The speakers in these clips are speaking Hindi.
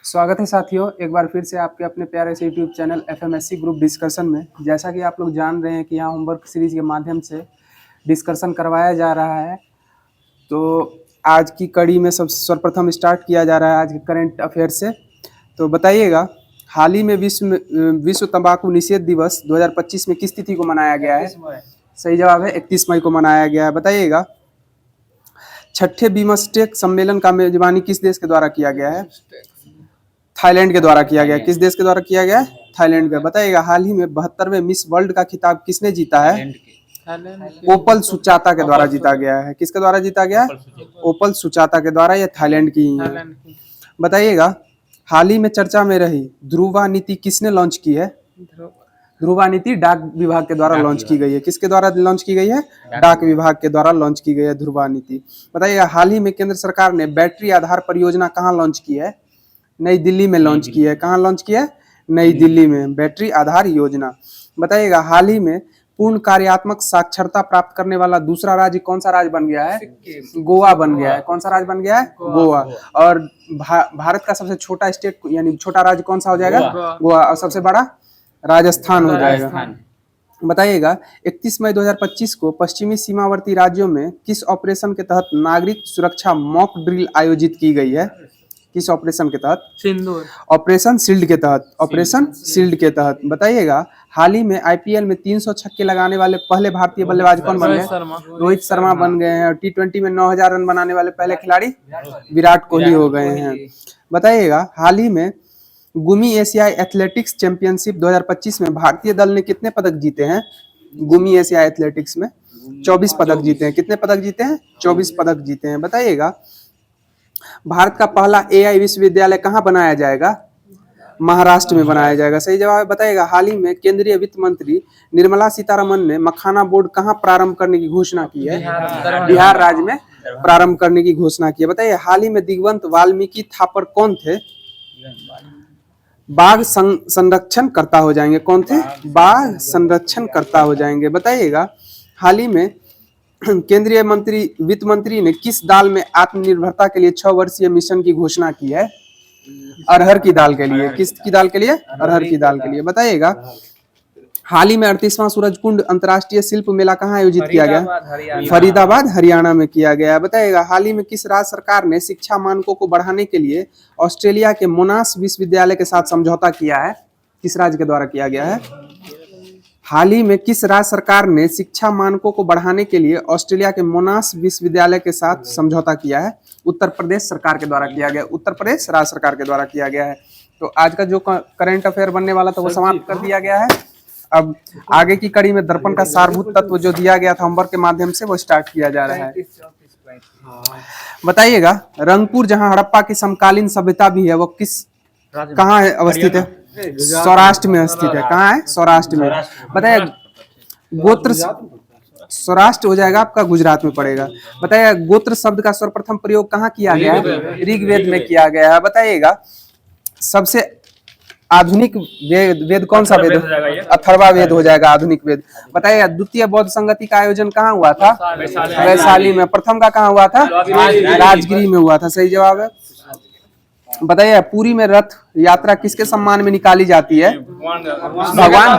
स्वागत है साथियों, एक बार फिर से आपके अपने प्यारे से यूट्यूब चैनल एफएमएससी ग्रुप डिस्कशन में। जैसा कि आप लोग जान रहे हैं कि यहाँ होमवर्क सीरीज के माध्यम से डिस्कशन करवाया जा रहा है। तो आज की कड़ी में सबसे सर्वप्रथम स्टार्ट किया जा रहा है आज के करंट अफेयर से। तो बताइएगा, हाल ही में विश्व तंबाकू निषेध दिवस 2025 में किस तिथि को मनाया गया है? सही जवाब है 31 मई को मनाया गया है। बताइएगा, छठे बिमस्टेक सम्मेलन का मेजबानी किस देश के द्वारा किया गया है? थाईलैंड के द्वारा किया गया। किस देश के द्वारा किया गया? थाईलैंड का। बताइएगा, हाल ही में 72वें मिस वर्ल्ड का खिताब किसने जीता है? ओपल सुचाता के द्वारा जीता गया है। किसके द्वारा जीता गया? ओपल सुचाता के द्वारा। ये थाईलैंड की ही है। बताइएगा, हाल ही में चर्चा में रही ध्रुवा नीति किसने लॉन्च की है? ध्रुवा नीति डाक विभाग के द्वारा लॉन्च की गई है। किसके द्वारा लॉन्च की गई है? डाक विभाग के द्वारा लॉन्च की गई है ध्रुवा नीति। बताइएगा, हाल ही में केंद्र सरकार ने बैटरी आधार परियोजना कहाँ लॉन्च की है? नई दिल्ली में लॉन्च की है। कहाँ लॉन्च की है? नई दिल्ली में बैटरी आधार योजना। बताइएगा, हाल ही में पूर्ण कार्यात्मक साक्षरता प्राप्त करने वाला दूसरा राज्य कौन सा राज्य बन गया है? गोवा बन गया है। कौन सा राज्य बन गया है? गोवा। और भारत का सबसे छोटा स्टेट यानी छोटा राज्य कौन सा हो जाएगा? गोवा। और सबसे बड़ा राजस्थान हो जाएगा। बताइएगा, 31 मई 2025 को पश्चिमी सीमावर्ती राज्यों में किस ऑपरेशन के तहत नागरिक सुरक्षा मॉक ड्रिल आयोजित की गई है? किस ऑपरेशन के तहत? सिंदूर। ऑपरेशन शील्ड के तहत। ऑपरेशन शील्ड के तहत। बताइएगा, हाल ही में आईपीएल में 300 छक्के लगाने वाले पहले भारतीय बल्लेबाज कौन बन गए? रोहित शर्मा बन गए हैं। और टी20 में 9000 रन बनाने वाले पहले खिलाड़ी विराट कोहली हो गए हैं। बताइएगा, हाल ही में गुमी एशियाई एथलेटिक्स चैंपियनशिप 2025 में भारतीय दल ने कितने पदक जीते हैं? गुमी एशियाई एथलेटिक्स में 24 पदक जीते हैं। कितने पदक जीते हैं? 24 पदक जीते हैं। बताइएगा, भारत का पहला एआई विश्वविद्यालय कहाँ बनाया जाएगा? महाराष्ट्र में बनाया जाएगा। सही जवाब। बताइएगा, हाल ही में केंद्रीय वित्त मंत्री निर्मला सीतारमन ने मखाना बोर्ड कहाँ प्रारंभ करने की घोषणा की है? बिहार राज्य में प्रारंभ करने की घोषणा की है। बताइए, हाल ही में दिग्वंत वाल्मीकि थापर कौन थे? बाघ संरक्षण करता हो जाएंगे। कौन थे? बाघ संरक्षण करता हो जाएंगे। बताइएगा, हाल ही में केंद्रीय वित्त मंत्री ने किस दाल में आत्मनिर्भरता के लिए 6 वर्षीय मिशन की घोषणा की है? अरहर की दाल के लिए। किसकी दाल के लिए? अरहर की दाल के लिए। बताइएगा, हाल ही में 38वां सूरजकुंड अंतर्राष्ट्रीय शिल्प मेला कहाँ आयोजित किया गया? फरीदाबाद हरियाणा में किया गया। बताइएगा, हाल ही में किस राज्य सरकार ने शिक्षा मानकों को बढ़ाने के लिए ऑस्ट्रेलिया के मोनाश विश्वविद्यालय के साथ समझौता किया है? किस राज्य के द्वारा किया गया है? हाल ही में किस राज्य सरकार ने शिक्षा मानकों को बढ़ाने के लिए ऑस्ट्रेलिया के मोनाश विश्वविद्यालय के साथ समझौता किया है? उत्तर प्रदेश सरकार के द्वारा किया गया। उत्तर प्रदेश राज्य सरकार के द्वारा किया गया है। तो आज का जो करंट अफेयर बनने वाला था वो समाप्त कर दिया गया है। अब आगे की कड़ी में दर्पण का सारभूत तत्व जो दिया गया था होमवर्क के माध्यम से वो स्टार्ट किया जा रहा है। बताइएगा, रंगपुर जहां हड़प्पा की समकालीन सभ्यता भी है वो कहाँ है अवस्थित है? सौराष्ट्र में स्थित है। कहाँ है? सौराष्ट्र में। बताइए, गोत्र सौराष्ट्र हो जाएगा आपका, गुजरात में पड़ेगा। बताइए, गोत्र शब्द का सर्वप्रथम प्रयोग कहाँ किया गया है? ऋग्वेद में किया गया है। बताइएगा, सबसे आधुनिक वेद कौन सा वेद? अथर्वा वेद हो जाएगा आधुनिक वेद। बताइए, द्वितीय बौद्ध संगति का आयोजन कहाँ हुआ था? वैशाली में। प्रथम का कहाँ हुआ था? राजगिरी में हुआ था। सही जवाब है। बताइए, पुरी में रथ यात्रा किसके सम्मान में निकाली जाती है? भगवान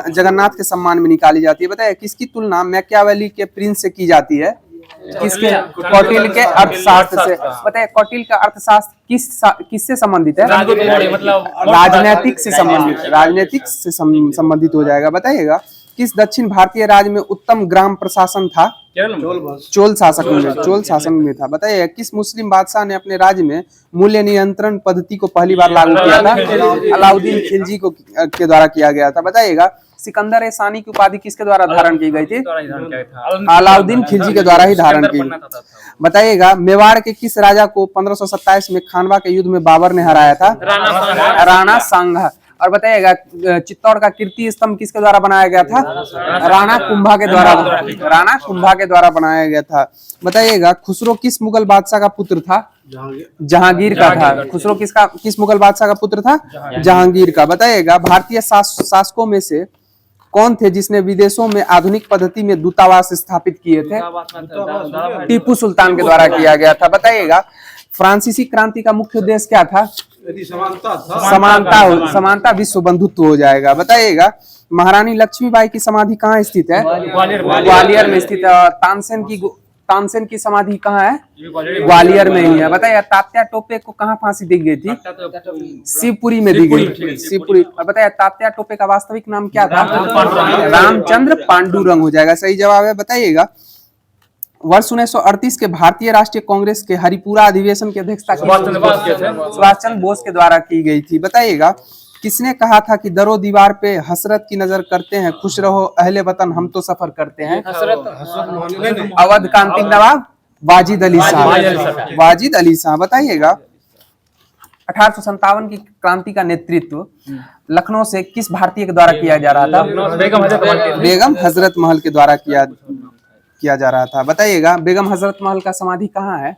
जगन्नाथ के सम्मान में निकाली जाती है। बताइए, किसकी तुलना मैकियावेली के प्रिंस से की जाती है? किसके? कौटिल्य के अर्थशास्त्र से। बताइए, कौटिल्य का अर्थशास्त्र किससे संबंधित है? राजनीतिक से संबंधित। राजनीतिक से संबंधित हो जाएगा। बताइएगा, किस दक्षिण भारतीय राज्य में उत्तम ग्राम प्रशासन था? चोल शासन में था। बताइए, किस मुस्लिम बादशाह ने अपने राज्य में मूल्य नियंत्रण पद्धति को पहली बार लागू किया था? अलाउद्दीन खिलजी के द्वारा किया गया था। बताइएगा, सिकंदर ए सानी की उपाधि किसके द्वारा धारण की गई थी? अलाउद्दीन खिलजी के द्वारा ही धारण की। बताइएगा, मेवाड़ के किस राजा को 1527 में खानवा के युद्ध में बाबर ने हराया था? राणा सांगा। और बताइएगा, चित्तौड़ का कीर्ति स्तंभ किसके द्वारा बनाया गया था? राणा कुंभा के द्वारा बनाया गया था। बताइएगा, खुसरो किस मुगल बादशाह का पुत्र था? जहांगीर का था। खुसरो किस मुगल बादशाह का पुत्र था? जहांगीर का। बताइएगा, भारतीय शासकों में से कौन थे जिसने विदेशों में आधुनिक पद्धति में दूतावास स्थापित किए थे? टीपू सुल्तान के द्वारा किया गया था। बताइएगा, फ्रांसीसी क्रांति का मुख्य उद्देश्य क्या था? समानता विश्व बंधुत्व हो जाएगा। बताइएगा महारानी लक्ष्मीबाई की समाधि कहाँ स्थित है? ग्वालियर में स्थित है। तानसेन की समाधि कहाँ है? ग्वालियर में ही है। बताइए तात्या टोपे को कहाँ फांसी दी गई थी? शिवपुरी में दी गई। शिवपुरी। और बताइए तात्या टोपे का वास्तविक नाम क्या था? रामचंद्र पांडुरंग हो जाएगा, सही जवाब है। बताइएगा वर्ष 1938 के भारतीय राष्ट्रीय कांग्रेस के हरिपुरा अधिवेशन की अध्यक्षता सुभाष चंद्र बोस के द्वारा की गई थी। बताइएगा किसने कहा था कि दरो दीवार पे हसरत की नजर करते हैं, खुश रहो अहले वतन हम तो सफर करते हैं? अवध का अंतिम नवाब वाजिद अली शाह। वाजिद अली शाह। बताइएगा 1857 की क्रांति का नेतृत्व लखनऊ से किस भारतीय के द्वारा किया जा रहा था? बेगम हजरत महल के द्वारा किया जा रहा था। बताइएगा बेगम हजरत महल का समाधि कहाँ है?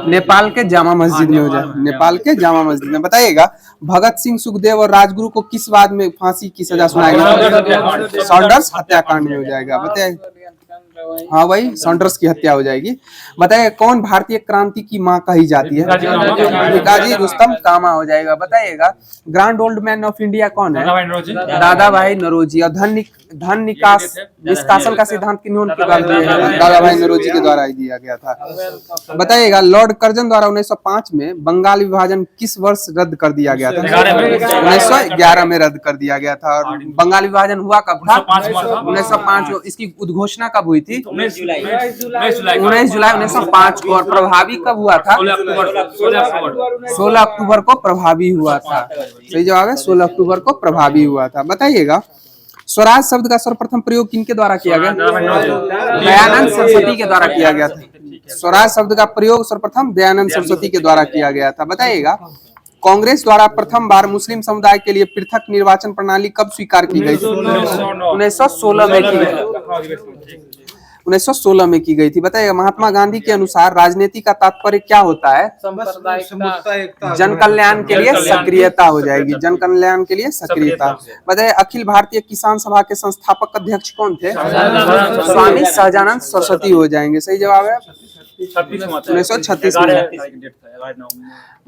नेपाल के जामा मस्जिद में हो जाए। नेपाल के जामा मस्जिद में। बताइएगा भगत सिंह, सुखदेव और राजगुरु को किस वाद में फांसी की सजा सुनाई गई? सॉन्डर्स हत्याकांड में हो जाएगा। बताइए हाँ भाई सॉन्डर्स की हत्या हो जाएगी। बताइए कौन भारतीय क्रांति की मां कही जाती है? भिकाजी रुस्तम कामा हो जाएगा। बताइएगा grand old man of India कौन है? दादा भाई नौरोजी। और धन निष्कासन का सिद्धांत किन्होंने दादा भाई नौरोजी के द्वारा दिया गया था। बताइएगा लॉर्ड कर्जन द्वारा 1905 में बंगाल विभाजन किस वर्ष रद्द कर दिया गया था? 1911 में रद्द कर दिया गया था। और बंगाल विभाजन हुआ कब था? 1905। इसकी उद्घोषणा कब हुई थी? 19 जुलाई 1905 को। और प्रभावी कब हुआ था? 16 अक्टूबर को प्रभावी हुआ था। सही जवाब है 16 अक्टूबर को प्रभावी हुआ था। बताइएगा स्वराज शब्द का सर्वप्रथम प्रयोग किनके द्वारा किया गया? दयानंद सरस्वती के द्वारा किया गया था। स्वराज शब्द का प्रयोग सर्वप्रथम दयानंद सरस्वती के द्वारा किया गया था। बताइएगा कांग्रेस द्वारा प्रथम बार मुस्लिम समुदाय के लिए पृथक निर्वाचन प्रणाली कब स्वीकार की गई? 1916 में की गई। 1916 में की गई थी। बताइएगा महात्मा गांधी के अनुसार राजनीति का तात्पर्य क्या होता है? जन कल्याण के लिए सक्रियता हो जाएगी। जन कल्याण के लिए सक्रियता। बताइए अखिल भारतीय किसान सभा के संस्थापक अध्यक्ष कौन थे? स्वामी सहजानंद सरस्वती हो जाएंगे। सही जवाब है 1936 में।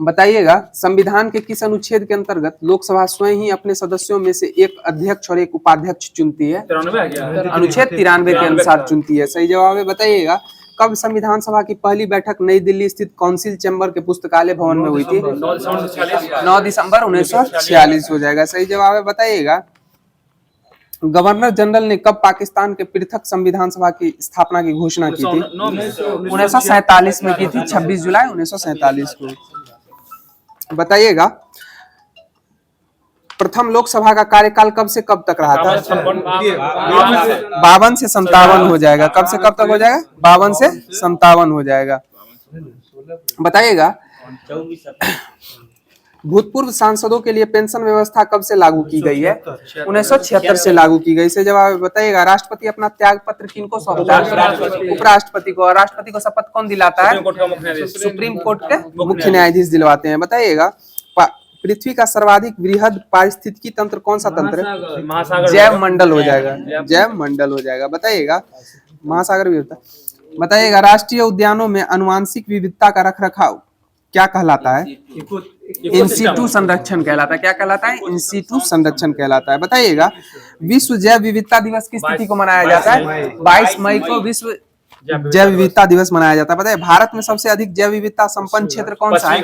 बताइएगा संविधान के किस अनुच्छेद के अंतर्गत लोकसभा स्वयं ही अपने सदस्यों में से एक अध्यक्ष और एक उपाध्यक्ष चुनती है? अनुच्छेद 93 के अनुसार चुनती है। सही जवाब है। बताइएगा कब संविधान सभा की पहली बैठक नई दिल्ली स्थित काउंसिल चैम्बर के पुस्तकालय भवन में हुई थी? 9 दिसंबर 1946 हो जाएगा। सही जवाब है। बताइएगा गवर्नर जनरल ने कब पाकिस्तान के पृथक संविधान सभा की स्थापना की घोषणा की थी? 1947 में की थी, 26 जुलाई 1947 को। बताइएगा प्रथम लोकसभा का कार्यकाल कब से कब तक रहा था? 52 से 57 हो जाएगा। कब से कब तक हो जाएगा? 52 से 57 हो जाएगा। बताइएगा भूतपूर्व सांसदों के लिए पेंशन व्यवस्था कब से लागू की गई है? 1976 से लागू की गई। से जवाब बताइएगा राष्ट्रपति अपना त्याग पत्र किनको सौंपता है? उपराष्ट्रपति को। और राष्ट्रपति को शपथ कौन दिलाता है? सुप्रीम कोर्ट के मुख्य न्यायाधीश दिलवाते हैं। बताइएगा पृथ्वी का सर्वाधिक वृहद पारिस्थितिकी तंत्र कौन सा तंत्र है? जैव मंडल हो जाएगा। जैव मंडल हो जाएगा। बताइएगा महासागर भी होता है। बताइएगा राष्ट्रीय उद्यानों में आनुवांशिक विविधता का रखरखाव क्या कहलाता है? इंस्टीट्यूट संरक्षण कहलाता है। क्या कहलाता है? इंस्टीट्यूट संरक्षण कहलाता है। बताइएगा विश्व जैव विविधता दिवस किस तिथि को मनाया जाता है? 22 मई को विश्व जैव विविधता दिवस मनाया जाता है। बताइए भारत में सबसे अधिक जैव विविधता संपन्न क्षेत्र कौन सा है?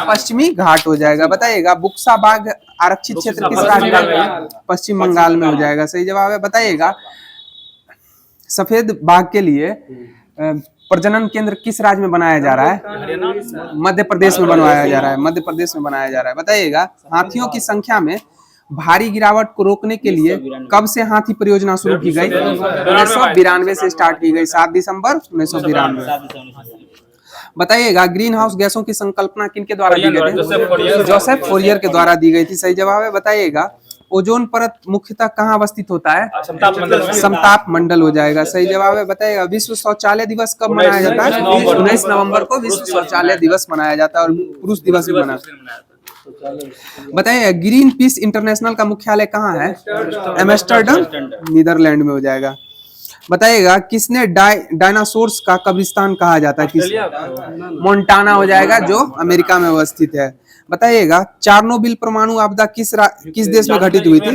पश्चिमी घाट हो जाएगा। बताइएगा बुक्सा बाघ आरक्षित क्षेत्र किस राज्य में? पश्चिम बंगाल में हो जाएगा। सही जवाब है। बताइएगा सफेद बाघ के लिए प्रजनन केंद्र किस राज्य में बनाया जा रहा है? मध्य प्रदेश में बनाया जा रहा है। मध्य प्रदेश में बनाया जा रहा है। बताइएगा हाथियों की संख्या में भारी गिरावट को रोकने के लिए कब से हाथी परियोजना शुरू की गई? 1992 से स्टार्ट की गई। 7 दिसंबर 1992। बताइएगा ग्रीन हाउस गैसों की संकल्पना किनके द्वारा दी गई थी? जोसेफ फोरियर के द्वारा दी गई थी। सही जवाब है। बताइएगा ओजोन परत मुख्यतः कहाँ अवस्थित होता है? समताप मंडल हो जाएगा। सही जवाब है। बताइएगा विश्व शौचालय दिवस कब मनाया जाता है? 19 नवंबर को विश्व शौचालय दिवस मनाया जाता है और पुरुष दिवस भी मनाया जाता है। बताइए ग्रीन पीस इंटरनेशनल का मुख्यालय कहाँ है? एम्स्टर्डम नीदरलैंड में हो जाएगा। बताइएगा किसने डायनासोर्स का कब्रिस्तान कहा जाता है, किस मोन्टाना हो जाएगा जो अमेरिका में अवस्थित है। बताइएगा चार्नोबिल परमाणु आपदा किस देश में घटित हुई थी,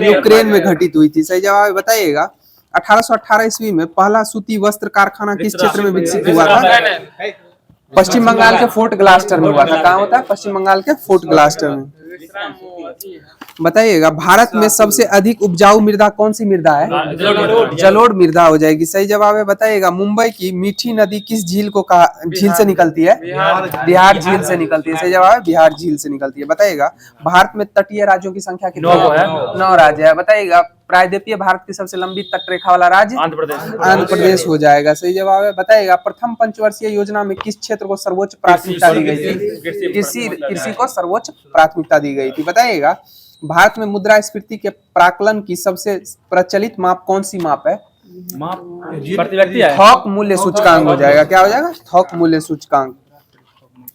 यूक्रेन में घटित हुई थी। सही जवाब है। बताइएगा 1818 ईस्वी में पहला सूती वस्त्र कारखाना किस क्षेत्र में विकसित हुआ था, पश्चिम बंगाल के फोर्ट ग्लास्टर में हुआ था। कहाँ होता है, पश्चिम बंगाल के फोर्ट ग्लास्टर में। बताइएगा भारत में सबसे अधिक उपजाऊ मृदा कौन सी मृदा है, जलोढ़ मृदा हो जाएगी। सही जवाब है। बताइएगा मुंबई की मीठी नदी किस झील से निकलती है, बिहार झील से निकलती है। सही जवाब है, बिहार झील से निकलती है। बताइएगा भारत में तटीय राज्यों की संख्या कितनी है, 9 राज्य है। बताइएगा प्रायद्वीपीय भारत की सबसे लंबी तटरेखा वाला राज्य आंध्र प्रदेश हो जाएगा। सही जवाब है। बताइएगा प्रथम पंचवर्षीय योजना में किस क्षेत्र को सर्वोच्च प्राथमिकता दी गई थी, कृषि को सर्वोच्च प्राथमिकता दी गई थी। बताइएगा भारत में मुद्रास्फीति के प्राकलन की सबसे प्रचलित माप कौन सी माप है, थोक मूल्य सूचकांक हो जाएगा। क्या हो जाएगा, थोक मूल्य सूचकांक।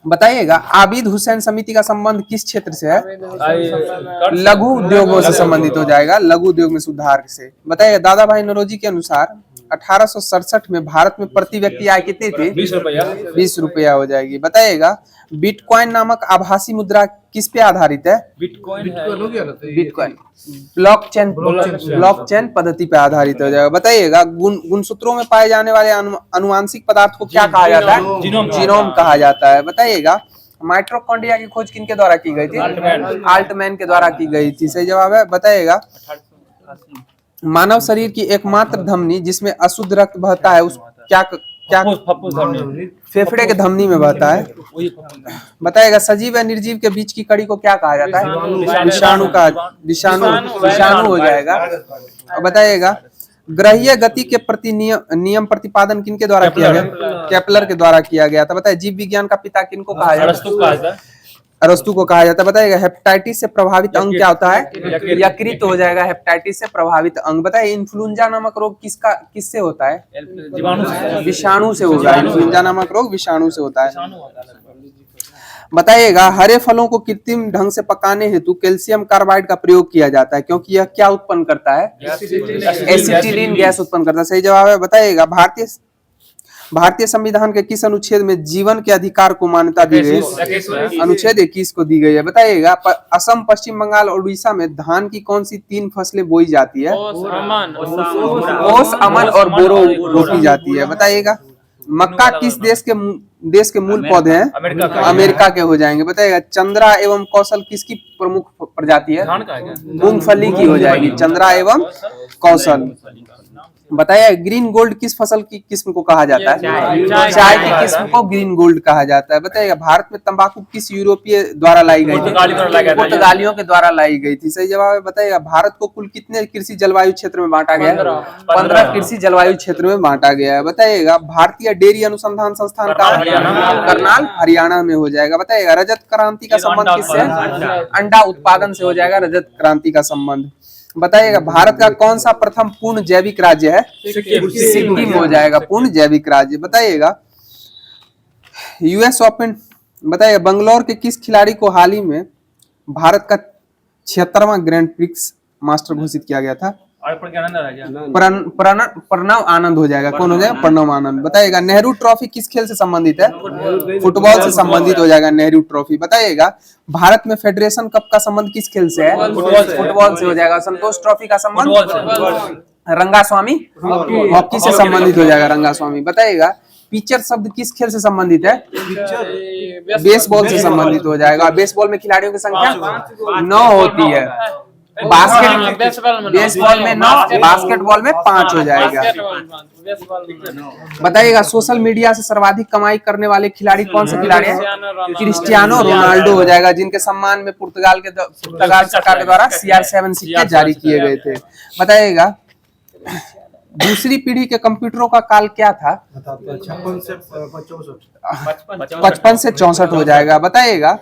बताइएगा आबिद हुसैन समिति का संबंध किस क्षेत्र से है, लघु उद्योगों से संबंधित हो जाएगा, लघु उद्योग में सुधार से। बताइएगा दादा भाई नौरोजी के अनुसार 1867 में भारत में प्रति व्यक्ति आय कितनी थी, 20 रुपया हो जाएगी। बताइएगा बिटकॉइन नामक आभासी मुद्रा किस पे आधारित है, बिटकॉइन ब्लॉकचेन पद्धति पे आधारित हो जाएगा। बताइएगा गुणसूत्रों में पाए जाने वाले अनुवांशिक पदार्थ को क्या कहा जाता है, जीनोम कहा जाता है। बताइएगा माइटोकॉन्ड्रिया की खोज किनके द्वारा की गई थी, आल्टमैन के द्वारा की गई थी। सही जवाब है। बताइएगा मानव शरीर की एकमात्र धमनी जिसमें अशुद्ध रक्त बहता है उस क्या फेफड़े के धमनी में बहता है। बताइएगा सजीव या निर्जीव के बीच की कड़ी को क्या कहा जाता है, विषाणु हो जाएगा। और बताइएगा ग्रहीय गति के प्रति नियम प्रतिपादन किनके द्वारा किया गया, केपलर के द्वारा किया गया था। बताइए जीव विज्ञान का पिता किनको कहा जाता है, अरस्तु को कहा जाता है। बताइएगा हेपेटाइटिस से प्रभावित अंग क्या होता है, यकृत हो जाएगा हेपेटाइटिस से प्रभावित अंग। बताइए इन्फ्लुएंजा नामक रोग किससे होता है, विषाणु से होगा। इन्फ्लुएंजा नामक रोग विषाणु से होता है। बताइएगा हरे फलों को कृत्रिम ढंग से पकाने हेतु कैल्शियम कार्बाइड का प्रयोग किया जाता है क्योंकि यह क्या उत्पन्न करता है, एसिटिलीन गैस उत्पन्न करता है। सही जवाब है। बताइएगा भारतीय संविधान के किस अनुच्छेद में जीवन के अधिकार को मान्यता दी गई है, अनुच्छेद 21 को दी गई है। बताइएगा असम पश्चिम बंगाल और उड़ीसा में धान की कौन सी 3 फसलें बोई जाती है, ओस अमन और बोरो रोपी जाती है। बताइएगा मक्का किस देश के मूल पौधे हैं, अमेरिका के हो जाएंगे। बताइएगा चंद्रा एवं कौशल किसकी प्रमुख प्रजाति है, मूंगफली की हो जाएगी, चंद्रा एवं कौशल। बताइए ग्रीन गोल्ड किस फसल की किस्म को कहा जाता है, चाय की किस्म को ग्रीन गोल्ड कहा जाता है। बताइएगा भारत में तंबाकू किस यूरोपीय द्वारा लाई गई थी, पुर्तगालियों के द्वारा लाई गई थी। सही जवाब है। बताइएगा भारत को कुल कितने कृषि जलवायु क्षेत्र में बांटा गया है, 15 कृषि जलवायु क्षेत्र में बांटा गया है। बताइएगा भारतीय डेयरी अनुसंधान संस्थान का करनाल हरियाणा में हो जाएगा। बताइएगा रजत क्रांति का संबंध किससे, अंडा उत्पादन से हो जाएगा रजत क्रांति का संबंध। बताइएगा भारत का कौन सा प्रथम पूर्ण जैविक राज्य है, सिक्किम हो जाएगा पूर्ण जैविक राज्य। बताइएगा यूएस ओपन, बताइएगा बंगलौर के किस खिलाड़ी को हाल ही में भारत का 76वां ग्रैंड प्रिक्स मास्टर घोषित किया गया था, प्रणव आनंद हो जाएगा। कौन हो जाएगा, प्रणव आनंद। बताइएगा नेहरू ट्रॉफी किस खेल से संबंधित है, फुटबॉल से संबंधित हो जाएगा नेहरू ट्रॉफी। बताइएगा भारत में फेडरेशन कप का संबंध किस खेल से है, फुटबॉल से हो जाएगा। संतोष ट्रॉफी का संबंध रंगास्वामी हॉकी से संबंधित हो जाएगा, रंगास्वामी। बताइएगा पिचर शब्द किस खेल से संबंधित है, बेसबॉल से संबंधित हो जाएगा। बेसबॉल में खिलाड़ियों की संख्या 9 होती है, बेसबॉल में 9, बास्केटबॉल में 5 हो जाएगा। बताइएगा सोशल मीडिया से सर्वाधिक कमाई करने वाले खिलाड़ी कौन से खिलाड़ी हैं, क्रिस्टियानो रोनाल्डो हो जाएगा, जिनके सम्मान में पुर्तगाल सरकार के द्वारा CR7 सिक्के जारी किए गए थे। बताइएगा दूसरी पीढ़ी के कंप्यूटरों का काल क्या था, 55 से 64 हो जाएगा। बताइएगा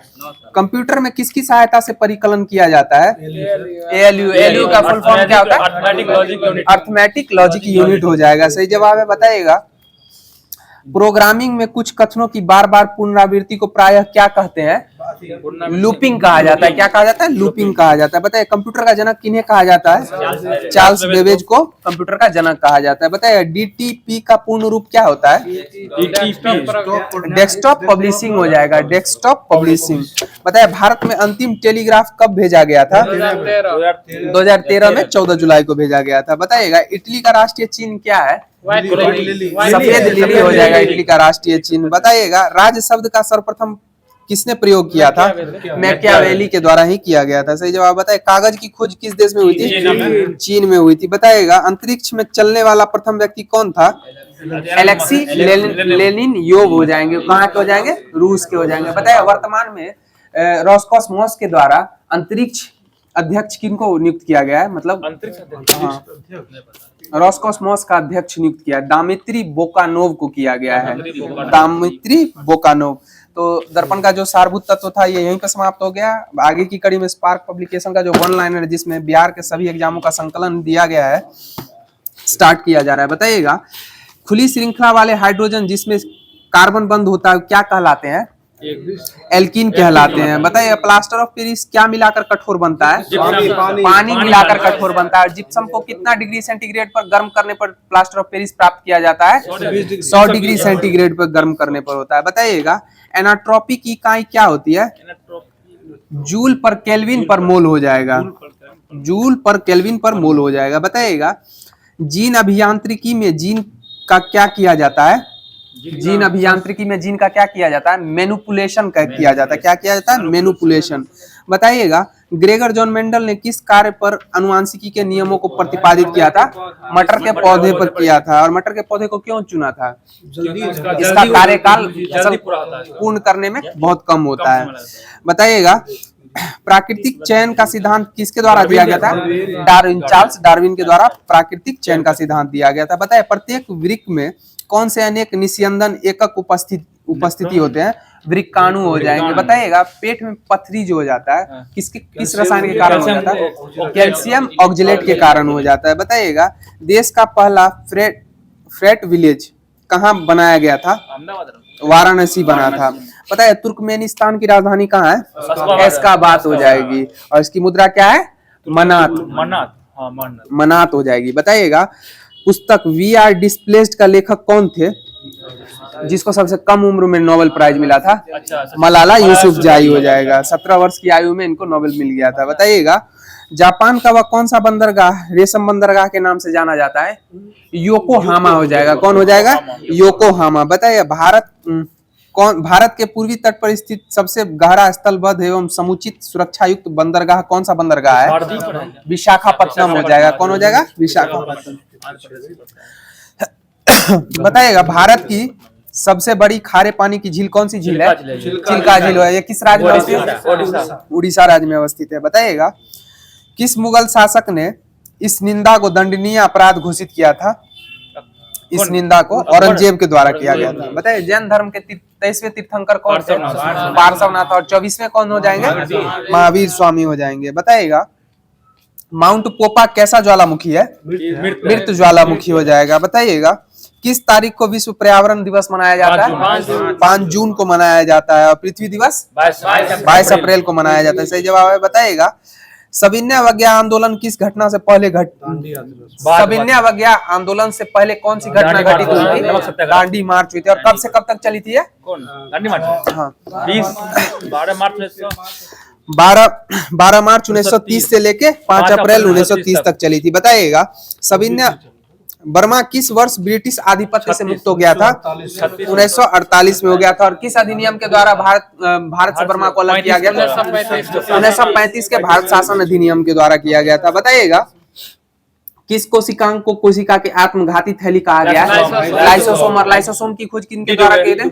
कंप्यूटर में किसकी सहायता से परिकलन किया जाता है, ALU का फुल फॉर्म क्या होता है, अर्थमेटिक लॉजिक यूनिट हो जाएगा। सही जवाब है। बताइएगा प्रोग्रामिंग में कुछ कथनों की बार बार पुनरावृत्ति को प्रायः क्या कहते हैं, लूपिंग कहा जाता है। क्या कहा जाता है? लूपिंग कहा जाता है। बताइए कंप्यूटर का जनक किन्हें कहा जाता है? चार्ल्स बेबेज को कंप्यूटर का जनक कहा जाता है। बताइए डीटीपी का पूर्ण रूप क्या होता है? डेस्कटॉप पब्लिशिंग हो जाएगा, डेस्कटॉप पब्लिशिंग। बताइए भारत में अंतिम टेलीग्राफ कब भेजा गया था? 2013 में 14 जुलाई को भेजा गया था। बताइएगा इटली का राष्ट्रीय चिन्ह क्या है? सफेद लिली हो जाएगा इटली का राष्ट्रीय चिन्ह। बताइएगा राज शब्द का सर्वप्रथम किसने प्रयोग किया था? मैकियावेली के द्वारा ही किया गया था। सही जवाब बताइए। कागज की खोज किस देश में हुई थी? चीन में हुई थी। बताइएगा अंतरिक्ष में चलने वाला प्रथम व्यक्ति कौन था? एलेक्सी लेनिनोव हो जाएंगे। कहाँ के हो जाएंगे? रूस के हो जाएंगे। बताइए वर्तमान में रोसकॉसमोस के द्वारा अंतरिक्ष अध्यक्ष किनको नियुक्त किया गया है? मतलब रोसकॉसमोस का अध्यक्ष नियुक्त किया दामित्री बोकानोव को किया गया है। दामित्री बोकानोव। तो दर्पण का जो सारभूत तत्व था ये यहीं पर समाप्त हो गया। आगे की कड़ी में स्पार्क पब्लिकेशन का जो वन लाइनर है जिसमें बिहार के सभी एग्जामों का संकलन दिया गया है स्टार्ट किया जा रहा है। बताइएगा खुली श्रृंखला वाले हाइड्रोजन जिसमें कार्बन बंद होता है क्या कहलाते हैं? एल्कीन कहलाते हैं। बताइए प्लास्टर ऑफ पेरिस क्या मिलाकर कठोर बनता है? पानी मिलाकर कठोर बनता है। जिप्सम को कितना डिग्री सेंटीग्रेड पर गर्म करने पर प्लास्टर ऑफ पेरिस प्राप्त किया जाता है? 100 डिग्री सेंटीग्रेड पर गर्म करने पर होता है। बताइएगा एनाट्रोपी की इकाई क्या होती है? जूल पर केल्विन पर मोल हो जाएगा। जूल पर केल्विन पर मोल हो जाएगा। बताइएगा जीन अभियांत्रिकी में जीन का क्या किया जाता है? जीन अभियांत्रिकी में जीन का क्या किया जाता है? मैनिपुलेशन का किया जाता है। क्या किया जाता है? मैनिपुलेशन। बताइएगा ग्रेगर जॉन मेंडल ने किस कार्य पर अनुवांशिकी के नियमों को प्रतिपादित किया था? मटर के पौधे पर किया था। और मटर के पौधे को क्यों चुना था? इसका कार्यकाल पूर्ण करने में बहुत कम होता है। बताइएगा प्राकृतिक चयन का सिद्धांत किसके द्वारा दिया गया था? डार्विन, चार्ल्स डार्विन के द्वारा प्राकृतिक चयन का सिद्धांत दिया गया था। बताइए प्रत्येक वृक्क में कौन से अनेक निस्यंदन एकक उपस्थिति होते हैं? वृक्काणु हो जाएंगे। बताइएगा पेट में पथरी जो हो जाता है किस रसायन के कारण हो जाता है? कैल्शियम ऑक्जेलेट के कारण हो जाता है। बताइएगा देश का पहला फ्रेट विलेज कहाँ बनाया गया था? वाराणसी बना था। पता है तुर्कमेनिस्तान की राजधानी कहाँ है? एशखाबाद हो जाएगी। और इसकी मुद्रा क्या है? मनात हो जाएगी। बताइएगा पुस्तक वी आर डिस्प्लेस्ड का लेखक कौन थे जिसको सबसे कम उम्र में नोबेल प्राइज मिला था? मलाला यूसुफजाई हो जाएगा। 17 वर्ष की आयु में इनको नोबेल मिल गया था। बताइएगा जापान का वह कौन सा बंदरगाह रेशम बंदरगाह के नाम से जाना जाता है? योकोहामा हो जाएगा। कौन हो जाएगा? योकोहामा। बताइए भारत के पूर्वी तट पर स्थित सबसे गहरा स्थलबद्ध एवं समुचित सुरक्षा युक्त बंदरगाह कौन सा बंदरगाह है? विशाखापट्टनम हो जाएगा। कौन हो जाएगा? विशाखापट्टनम। बताइएगा भारत की सबसे बड़ी खारे पानी की झील कौन सी झील है? चिल्का झील है। ये किस राज्य में अवस्थित है? उड़ीसा राज्य में अवस्थित है। बताइएगा किस मुगल शासक ने इस निंदा को दंडनीय अपराध घोषित किया था? इस निंदा को औरंगजेब के द्वारा किया गया था। बताइए जैन धर्म के 23वें तीर्थंकर कौन थे? पार्श्वनाथ। और 24वें कौन हो जाएंगे? महावीर स्वामी हो जाएंगे। बताइएगा माउंट पोपा कैसा ज्वालामुखी है? मृत ज्वालामुखी हो जाएगा। बताइएगा किस तारीख को विश्व पर्यावरण दिवस मनाया जाता है? 5 जून को मनाया जाता है। और पृथ्वी दिवस 22 अप्रैल को मनाया जाता है। सही जवाब है। बताइएगा सविनय अवज्ञा आंदोलन किस घटना से पहले सविनय अवज्ञा आंदोलन से पहले कौन सी घटना घटित हुई थी? दांडी मार्च हुई थी। और कब से कब तक चली थी? दांडी मार्च। हाँ 12 मार्च 1930 से लेके 5 अप्रैल 1930 तक चली थी। बताइएगा सविनय बर्मा किस वर्ष ब्रिटिश आधिपत्य से मुक्त हो गया था? 1948 में हो गया था। और किस अधिनियम के द्वारा भारत से बर्मा को अलग किया गया था? 1935 के भारत शासन अधिनियम के द्वारा किया गया था। बताइएगा किस कोशिकांग को कोशिका के आत्मघाती थैली कहा गया है? लाइसोसोम। और लाइसोसोम की खोज किनके द्वारा की गई?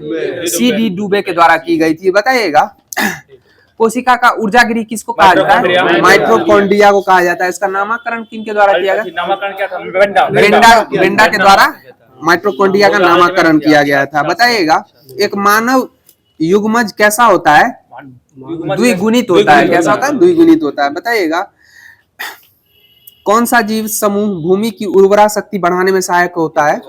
C.D. डुबे के द्वारा की गई थी। बताइएगा कोशिका का ऊर्जागिरी किसको कहा जाता है? माइटोकॉन्ड्रिया को कहा जाता है। इसका नामकरण किनके द्वारा किया गया? नामकरण क्या था? बेंडा के द्वारा माइटोकॉन्ड्रिया का नामकरण किया गया था। बताइएगा एक मानव युग्मज कैसा होता है? द्विगुणित होता है। कैसा होता है? द्विगुणित होता है। बताइएगा कौन सा जीव समूह भूमि की उर्वरा शक्ति बढ़ाने में सहायक होता है?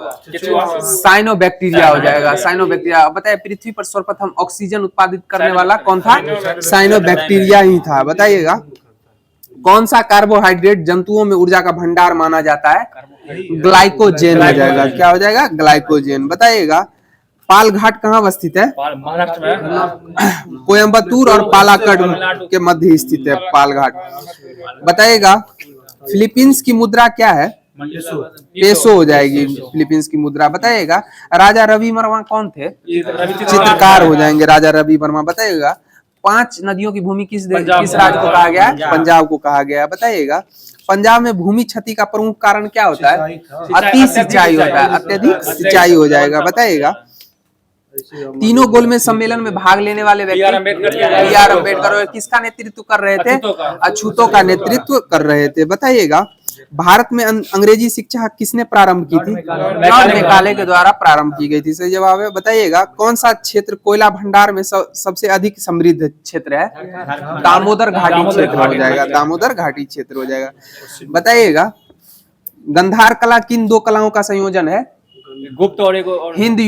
साइनोबैक्टीरिया हो जाएगा, साइनोबैक्टीरिया। बताइए पृथ्वी पर सर्वप्रथम ऑक्सीजन उत्पादित करने वाला कौन था? साइनोबैक्टीरिया ही था। बताइएगा कौन सा कार्बोहाइड्रेट जंतुओं में ऊर्जा का भंडार माना जाता है? ग्लाइकोजेन हो जाएगा। क्या हो जाएगा? ग्लाइकोजेन। बताइएगा पाल घाट कहाँ अवस्थित है? महाराष्ट्र में कोयम्बतूर और पालाकड़ के मध्य स्थित है पाल घाट। बताइएगा फिलीपींस की मुद्रा क्या है? पेसो हो जाएगी फिलीपींस की मुद्रा। बताइएगा राजा रवि वर्मा कौन थे? चित्रकार हो जाएंगे राजा रवि वर्मा। बताइएगा 5 नदियों की भूमि किस राज्य को कहा गया है? पंजाब को कहा गया है। बताइएगा पंजाब में भूमि क्षति का प्रमुख कारण क्या होता है? अति सिंचाई होता है, अत्यधिक सिंचाई हो जाएगा। बताइएगा तीनों गोलमेज सम्मेलन में भाग लेने वाले व्यक्ति बी.आर. अम्बेडकर किसका नेतृत्व कर रहे थे? अछूतों का नेतृत्व कर रहे थे। बताइएगा भारत में अंग्रेजी शिक्षा किसने प्रारंभ की थी? जॉन मेकाले के द्वारा प्रारंभ की गई थी। सही जवाब है। बताइएगा कौन सा क्षेत्र कोयला भंडार में सबसे अधिक समृद्ध क्षेत्र है? दामोदर घाटी क्षेत्र हो जाएगा, दामोदर घाटी क्षेत्र हो जाएगा। बताइएगा गंधार कला किन 2 कलाओं का संयोजन है? गुप्त और हिंद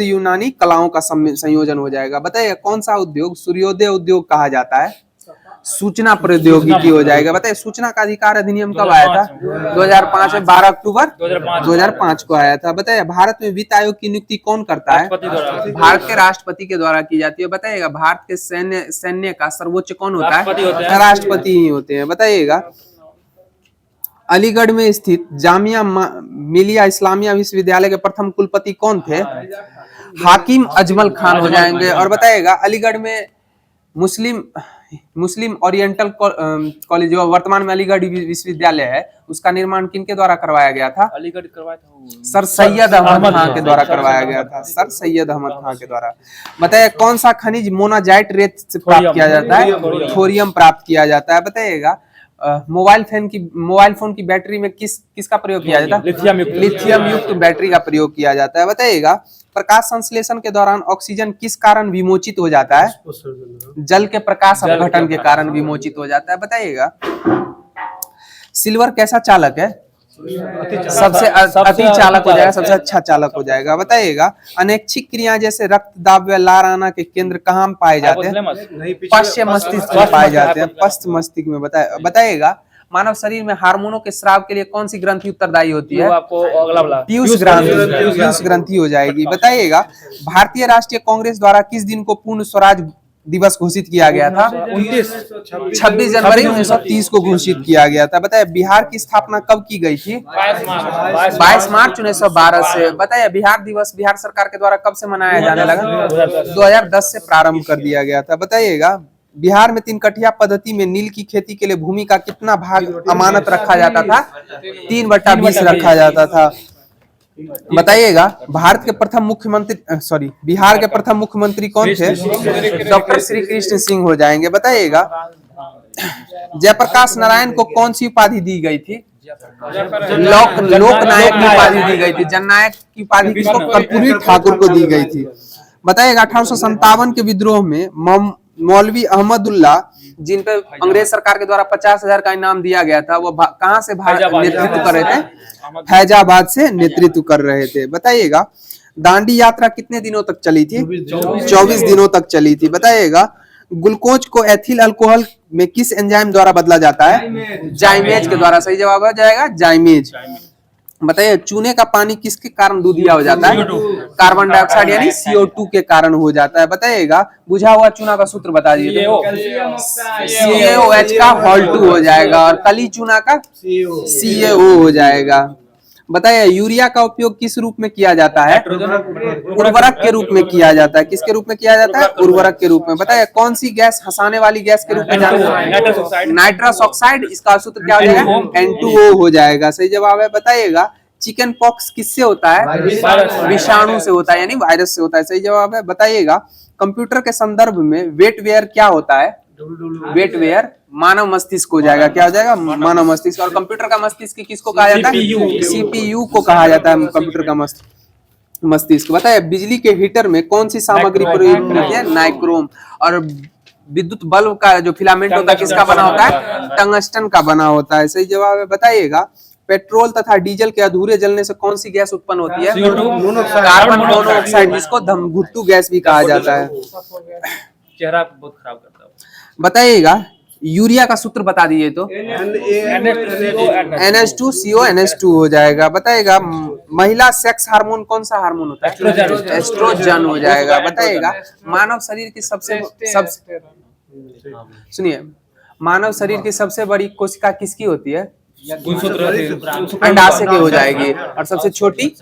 यूनानी कलाओं का संयोजन हो जाएगा। बताइए कौन सा उद्योग सूर्योदय उद्योग कहा जाता है? सूचना प्रौद्योगिकी हो जाएगा। बताइए सूचना का अधिकार अधिनियम कब आया था? 2005 में 12 अक्टूबर 2005 को आया था। बताइए भारत में वित्त आयोग की नियुक्ति कौन करता है? भारत के राष्ट्रपति के द्वारा की जाती है। बताइएगा भारत के सैन्य का सर्वोच्च कौन होता है? राष्ट्रपति ही होते हैं। बताइएगा अलीगढ़ में स्थित जामिया मिलिया इस्लामिया विश्वविद्यालय के प्रथम कुलपति कौन थे? हाकिम अजमल खान हो जाएंगे। और बताइएगा अलीगढ़ में मुस्लिम ओरिएंटल कॉलेज जो वर्तमान में अलीगढ़ विश्वविद्यालय है उसका निर्माण किनके द्वारा करवाया गया था? अलीगढ़ करवाया था सर सैयद अहमद खान के द्वारा करवाया गया था, सर सैयद अहमद खान के द्वारा। बताइए कौन सा खनिज मोनाजाइट रेत से प्राप्त किया जाता है? थोरियम प्राप्त किया जाता है। बताइएगा मोबाइल फोन की बैटरी में किसका प्रयोग किया जाता है? लिथियम युक्त बैटरी का प्रयोग किया जाता है। बताइएगा प्रकाश संश्लेषण के दौरान ऑक्सीजन किस कारण विमोचित हो जाता है? जल के प्रकाश अपघटन के कारण विमोचित हो जाता है। बताइएगा सिल्वर कैसा चालक है? सबसे अति चालक हो जाएगा, सबसे अच्छा चालक हो जाएगा। बताइएगा अनैच्छिक क्रिया जैसे रक्तदाब व लार आना के केंद्र कहाँ पाए जाते हैं? पश्चिम मस्तिष्क में पाए जाते हैं, पश्चिम मस्तिष्क में। बताइएगा मानव शरीर में हार्मोनों के स्राव के लिए कौन सी ग्रंथि उत्तरदायी होती है? पीयूष ग्रंथि हो जाएगी। बताइएगा भारतीय राष्ट्रीय कांग्रेस द्वारा किस दिन को पूर्ण स्वराज दिवस घोषित किया गया था? 26 जनवरी 1930 को घोषित किया गया था। बताइए बिहार की स्थापना कब की गई थी? 22 मार्च 1912 से। बताइए बिहार दिवस बिहार सरकार के द्वारा कब से मनाया जाने लगा? 2010 से प्रारंभ कर दिया गया था। बताइएगा बिहार में 3 कठिया पद्धति में नील की खेती के लिए भूमि का कितना भाग अमानत रखा जाता था? 3/20 रखा जाता था। बताइएगा भारत के प्रथम मुख्यमंत्री बिहार के प्रथम मुख्यमंत्री कौन थे? डॉक्टर श्री कृष्ण सिंह हो जाएंगे। बताइएगा जयप्रकाश नारायण को कौन सी उपाधि दी गई थी? लोकनायक की उपाधि दी गई थी। जननायक की उपाधि किसको? कर्पूरी ठाकुर को दी गई थी। बताइएगा 1857 के विद्रोह में मौलवी अहमदुल्ला जिन पे अंग्रेज सरकार के द्वारा 50,000 का इनाम दिया गया था वो कहाँ से नेतृत्व कर रहे थे? फैजाबाद से नेतृत्व कर रहे थे। बताइएगा दांडी यात्रा कितने दिनों तक चली थी? 24 दिनों तक चली थी। बताइएगा ग्लूकोज को एथिल अल्कोहल में किस एंजाइम द्वारा बदला जाता है? जाइमेज के द्वारा। सही जवाब हो जाएगा जाइमेज। बताइए चूने का पानी किसके कारण दूधिया हो जाता है? कार्बन डाइऑक्साइड यानी CO2 के कारण हो जाता है। बताइएगा बुझा हुआ चूना का सूत्र बता दीजिए। CaOH का Hol2 हो जाएगा और कली चूना का CaO हो जाएगा। बताइए यूरिया का उपयोग किस रूप में किया जाता है? उर्वरक के रूप में किया जाता है। किसके रूप में किया जाता है? उर्वरक के रूप में। बताइए कौन सी गैस हंसाने वाली गैस के रूप में जाता है? Nitrous oxide. इसका सूत्र क्या हो जाएगा? N2O हो जाएगा। सही जवाब है। बताइएगा चिकन पॉक्स किससे होता है? विषाणु से होता है यानी वायरस से होता है। सही जवाब है। बताइएगा कंप्यूटर के संदर्भ में वेटवेयर क्या होता है? वेटवेयर मानव मस्तिष्क हो जाएगा। क्या हो जाएगा? मानव मस्तिष्क। और कंप्यूटर का मस्तिष्क किसको कहा जाता है? CPU को कहा जाता है कंप्यूटर का मस्तिष्क। बताइए बिजली के हीटर में कौन सी सामग्री प्रयोग होती है? नाइक्रोम। और विद्युत बल्ब का जो फिलामेंट होता है किसका बना होता है? टंगस्टन का बना होता है। सही जवाब है। बताइएगा पेट्रोल तथा डीजल के अधूरे जलने से कौन सी गैस उत्पन्न होती है? कार्बन मोनोऑक्साइड, जिसको धमघुट्टू गैस भी कहा जाता है। चेहरा बहुत खराब करता है। बताइएगा यूरिया का सूत्र बता दीजिए तो। NH2CO NH2 हो जाएगा। बताइएगा महिला सेक्स हार्मोन कौन सा हार्मोन होता है? एस्ट्रोजन हो जाएगा। बताइएगा मानव शरीर की सुनिए, मानव शरीर की सबसे बड़ी कोशिका किसकी होती है? अंडाशय की हो जाएगी। और सबसे छोटी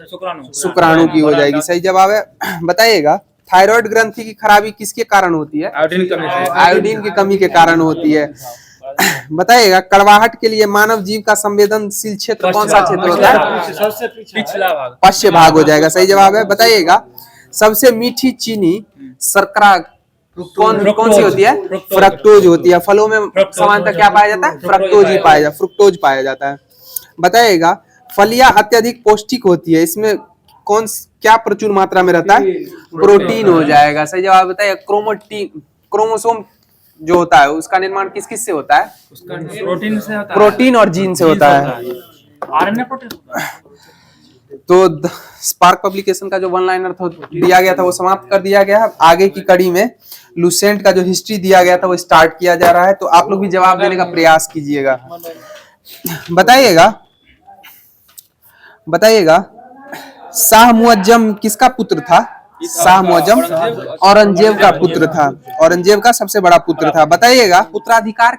शुक्राणु की हो जाएगी। सही जवाब है। बताइएगा थायराइड ग्रंथि की खराबी किसके कारण होती है? आयोडीन की कमी के कारण होती है। बताइएगा कड़वाहट के लिए मानव जीव का संवेदनशील क्षेत्र कौन सा क्षेत्र होता है? सबसे पिछला भाग, पश्च भाग हो जाएगा। सही जवाब है। बताइएगा सबसे मीठी चीनी शर्करा कौन सी होती है? फ्रक्टोज होती है। फलों में सामान्यतः क्या पाया जाता है? फ्रुक्टोज पाया जाता है। बताइएगा फलियां अत्यधिक पौष्टिक होती है, इसमें क्या प्रचुर मात्रा में रहता है? प्रोटीन हो जाएगा। सही जवाब बताइए क्रोमोसोम जो होता है उसका निर्माण किस किस से होता है? प्रोटीन से होता है। प्रोटीन और जीन से होता है। RNA protein. तो स्पार्क पब्लिकेशन का जो वन लाइनर दिया गया था वो समाप्त कर दिया गया है। आगे की कड़ी में लुसेंट का जो हिस्ट्री दिया गया था वो स्टार्ट किया जा रहा है। तो आप लोग भी जवाब देने का प्रयास कीजिएगा। बताइएगा शाह मुअज्जम किसका पुत्र था? शाह मुअज्जम औरंगजेब का पुत्र था। औरंगजेब का सबसे बड़ा पुत्र था। बताइएगा उत्तराधिकार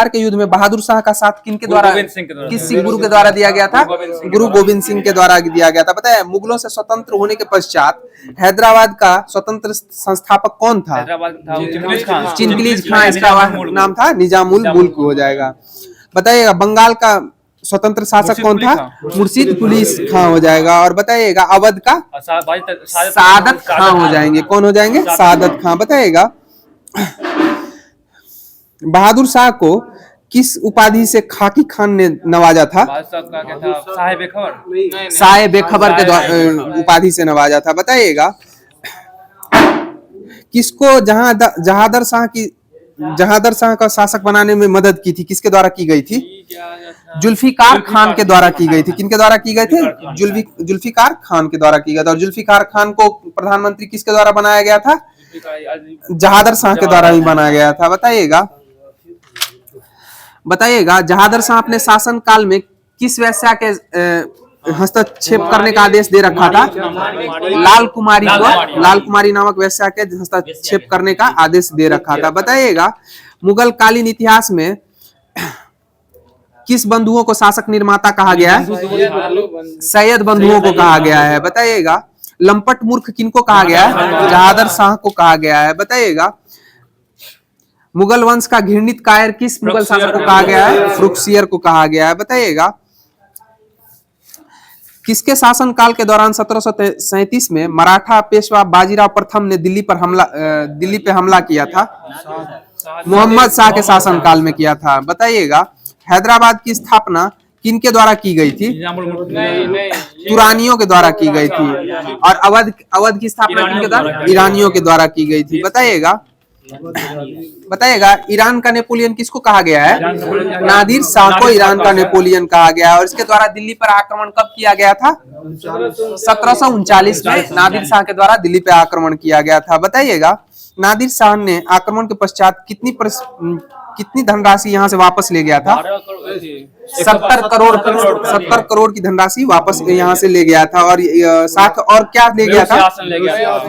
के युद्ध में बहादुर शाह का साथ किनके द्वारा, किस गुरु के द्वारा दिया गया था? गुरु गोविंद सिंह के द्वारा दिया गया था। बताया मुगलों से स्वतंत्र होने के पश्चात हैदराबाद का स्वतंत्र संस्थापक कौन था? चिंगलीज खान, इसका नाम था निजामुल मुल्क हो जाएगा। बताइएगा बंगाल का स्वतंत्र शासक कौन था? मुर्शिद पुलिस खां हो जाएगा। और बताइएगा अवध का सादत खां हो जाएंगे। कौन हो जाएंगे? सादत खां। बताइएगा बहादुर शाह को किस उपाधि से खाकी खान ने नवाजा था? साहे बेखबर के उपाधि से नवाजा था। बताइएगा किसको जहादर शाह का शासक बनाने में मदद की थी? किसके द्वारा की गई थी? जुल्फिकार खान के द्वारा की गई थी। किनके द्वारा की गई थी? जुल्फिकार खान के द्वारा की गई थी। और जुल्फिकार खान को प्रधानमंत्री किसके द्वारा बनाया गया था? जहादर शाह के द्वारा ही बनाया गया था। बताइएगा जहादर शाह अपने शासन काल में किस वेश्या के हस्तक्षेप करने का आदेश दे रखा था? लाल कुमारी नामक वेश्या के हस्तक्षेप करने का आदेश दे रखा था। बताइएगा मुगल कालीन इतिहास में किस बंधुओं को शासक निर्माता कहा गया है? सैयद बंधुओं को कहा गया है। बताइएगा लंपट मूर्ख किनको कहा गया है? जहादर शाह को कहा गया है। बताइएगा मुगल वंश का घृणित कायर किस मुगल शासक को कहा गया है? फ्रुक्सियर को कहा गया है। बताइएगा किसके शासन काल के दौरान 1737 में मराठा पेशवा बाजीराव प्रथम ने दिल्ली पे हमला किया था? मोहम्मद शाह के शासन काल में किया था। बताइएगा हैदराबाद की स्थापना किनके द्वारा की गई थी? तुरानियों के द्वारा की गई थी। और अवध की स्थापना किनके द्वारा? ईरानियों के द्वारा की गई थी। बताइएगा ईरान का नेपोलियन किसको कहा गया है? नादिर शाह को ईरान का नेपोलियन कहा गया है। और इसके द्वारा दिल्ली पर आक्रमण कब किया गया था? 1739 में नादिर शाह के द्वारा दिल्ली पे आक्रमण किया गया था। बताइएगा नादिर शाह ने आक्रमण के पश्चात कितनी धनराशि यहाँ से वापस ले गया था? 70 करोड़ की धनराशि वापस यहाँ से ले गया था। और साथ और क्या ले गया था?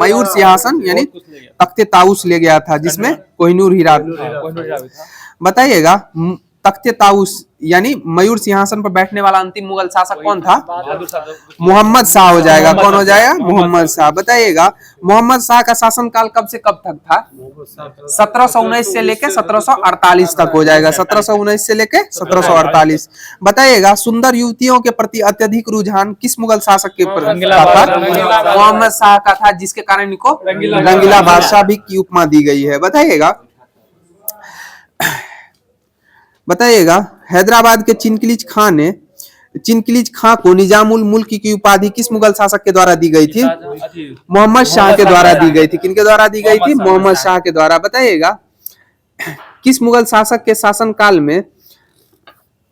मयूर सिंहासन यानी तख्ते ताउस ले गया था, जिसमें कोहिनूर हीरा। बताइएगा तख्ते ताउस यानी मयूर सिंहासन पर बैठने वाला अंतिम मुगल शासक कौन था? मोहम्मद शाह हो जाएगा। कौन हो जाएगा? मोहम्मद शाह। बताइएगा मोहम्मद शाह का शासन काल कब से कब तक था? 1719 से लेके 1748 तक हो जाएगा। 1719 से लेके 1748। बताइएगा सुंदर युवतियों के प्रति अत्यधिक रुझान किस मुगल शासक के प्रति था? मोहम्मद शाह का था, जिसके कारण इनको रंगीला बादशाह भी की उपमा दी गई है। बताइएगा हैदराबाद के चिंगलीज खान ने चिनकिलीज खां को निजामुल मुल्क की उपाधि किस मुगल शासक के द्वारा दी गई थी? अथी मोहम्मद शाह के द्वारा दी गई थी। किनके द्वारा दी गई थी? मोहम्मद शाह के द्वारा। बताइएगा किस मुगल शासक के शासनकाल में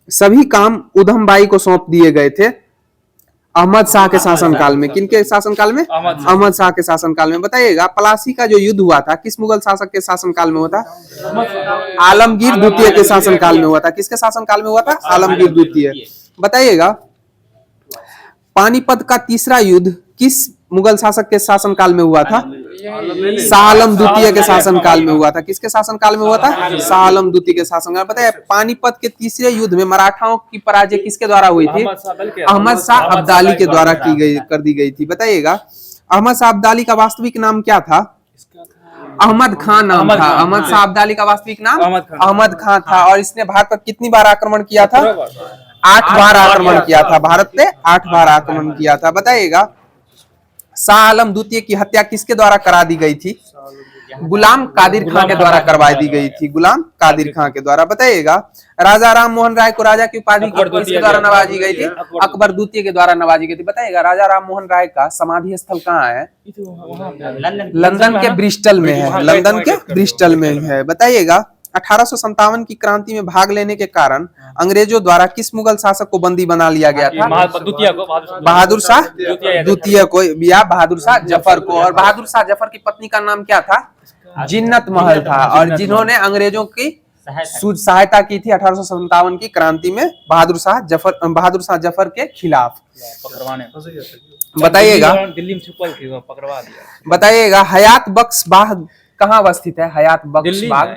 सभी काम उधमबाई को सौंप दिए गए थे? अहमद शाह के शासनकाल में। किनके शासनकाल में? अहमद शाह के शासनकाल में। बताइएगा पलासी का जो युद्ध हुआ था किस मुगल शासक के शासनकाल में हुआ था? आलमगीर द्वितीय के शासनकाल में हुआ था। किसके शासनकाल में हुआ था? आलमगीर द्वितीय। बताइएगा पानीपत का तीसरा युद्ध किस मुगल शासक के शासनकाल में हुआ था? शाह आलम द्वितीय के शासनकाल में हुआ था। किसके शासनकाल में हुआ था? शाह आलम द्वितीय के शासनकाल। बताइए पानीपत के तीसरे युद्ध में मराठाओं की पराजय किसके द्वारा हुई थी? अहमद शाह अब्दाली के द्वारा कर दी गई थी। बताइएगा अहमद शाह अब्दाली का वास्तविक नाम क्या था? अहमद खान नाम था। अहमद शाह अब्दाली का वास्तविक नाम अहमद खान था। और इसने भारत पर कितनी बार आक्रमण किया था? 8 बार आक्रमण किया था। भारत पे 8 बार आक्रमण किया था। बताइएगा शाह आलम द्वितीय की हत्या किसके द्वारा करा दी गई थी? गुलाम कादिर खां के द्वारा करवा दी गई थी। गुलाम कादिर खां के द्वारा। बताइएगा राजा राम मोहन राय को राजा की उपाधि किसके द्वारा नवाजी गई थी? अकबर द्वितीय के द्वारा नवाजी गई थी। बताइएगा राजा राम मोहन राय का समाधि स्थल कहाँ है? लंदन के ब्रिस्टल में है। लंदन के ब्रिस्टल में है। बताइएगा 1857 की क्रांति में भाग लेने के कारण अंग्रेजों द्वारा किस मुगल शासक को बंदी बना लिया गया था? बहादुर शाह द्वितीय को या बहादुर शाह जफर को। और बहादुर शाह जफर की पत्नी का नाम क्या था? जिन्नत महल था। और जिन्होंने अंग्रेजों की सहायता की थी 1857 की क्रांति में बहादुर शाह जफर के खिलाफ। बताइएगा दिल्ली में छुपल थी वो पकड़वा दिया। बताइएगा हयात बख्श बाग कहाँ अवस्थित है? हयात बख्श बाग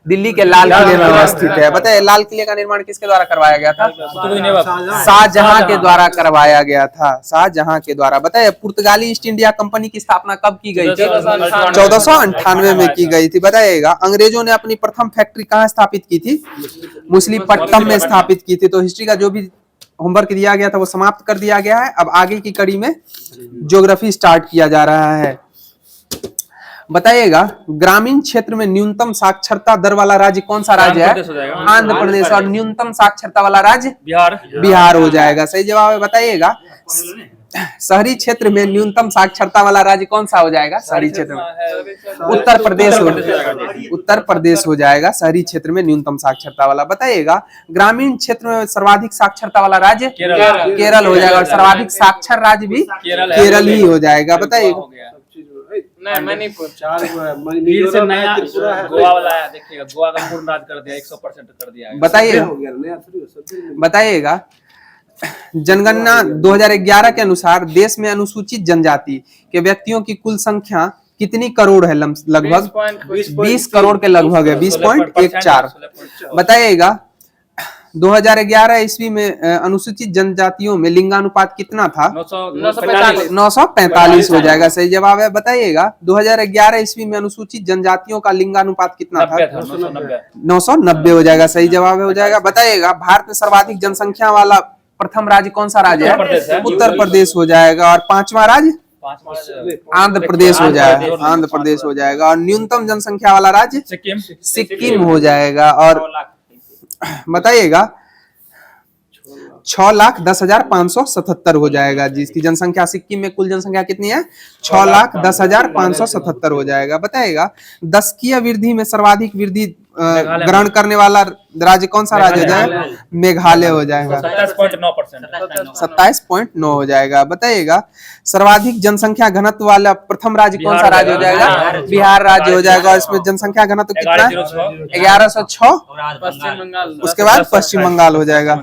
दिल्ली के लाल किले में अवस्थित है। बताइए लाल किले का निर्माण किसके द्वारा करवाया गया था? शाहजहां के द्वारा करवाया गया था। शाहजहां के द्वारा। बताइए पुर्तगाली ईस्ट इंडिया कंपनी की स्थापना कब की गई थी? 1498 में की गई थी। बताइएगा अंग्रेजों ने अपनी प्रथम फैक्ट्री कहाँ स्थापित की थी? मुसलीपट्टम में स्थापित की थी। तो हिस्ट्री का जो भी होमवर्क दिया गया था वो समाप्त कर दिया गया है। अब आगे की कड़ी में ज्योग्राफी स्टार्ट किया जा रहा है। बताइएगा ग्रामीण क्षेत्र में न्यूनतम साक्षरता दर वाला राज्य कौन सा राज्य है? आंध्र प्रदेश। और न्यूनतम साक्षरता वाला राज्य बिहार हो जाएगा। सही जवाब है। बताइएगा शहरी क्षेत्र में न्यूनतम साक्षरता वाला राज्य कौन सा हो जाएगा? शहरी क्षेत्र में उत्तर प्रदेश हो जाएगा शहरी क्षेत्र में न्यूनतम साक्षरता वाला। बताइएगा ग्रामीण क्षेत्र में सर्वाधिक साक्षरता वाला राज्य केरल हो जाएगा। और सर्वाधिक साक्षर राज्य भी केरल ही हो जाएगा। बताइएगा मणिपुर फिर से नया गोवा वाला है। देखिएगा गोवा का पूर्ण राज कर दिया 100% कर दिया। बताइएगा जनगणना 2011 के अनुसार देश में अनुसूचित जनजाति के व्यक्तियों की कुल संख्या कितनी करोड़ है? लगभग 20 करोड़ के लगभग है। 20.14। बताइएगा 2011 ईस्वी में अनुसूचित जनजातियों में लिंगानुपात कितना था? 945 हो जाएगा। सही जवाब है। बताइएगा 2011 ईस्वी में अनुसूचित जनजातियों का लिंगानुपात कितना था? 990 हो जाएगा। सही जवाब है। हो जाएगा। बताइएगा भारत में सर्वाधिक जनसंख्या वाला प्रथम राज्य कौन सा राज्य है? उत्तर प्रदेश हो जाएगा। और पांचवा राज्य आंध्र प्रदेश हो जाएगा। आंध्र प्रदेश हो जाएगा। और न्यूनतम जनसंख्या वाला राज्य सिक्किम हो जाएगा। और बताइएगा 6,10,577 हो जाएगा जिसकी जनसंख्या सिक्किम में कुल जनसंख्या कितनी है? 6,10,577 हो जाएगा। बताइएगा 10वीं वृद्धि में सर्वाधिक वृद्धि ग्रहण करने वाला राज्य कौन सा राज्य हो जाएगा? मेघालय हो जाएगा। 27.9 हो जाएगा। बताइएगा सर्वाधिक जनसंख्या घनत्व वाला प्रथम राज्य कौन सा राज्य हो जाएगा? बिहार राज्य हो जाएगा। और इसमें जनसंख्या घनत्व कितना है? 1106। उसके बाद पश्चिम बंगाल हो जाएगा।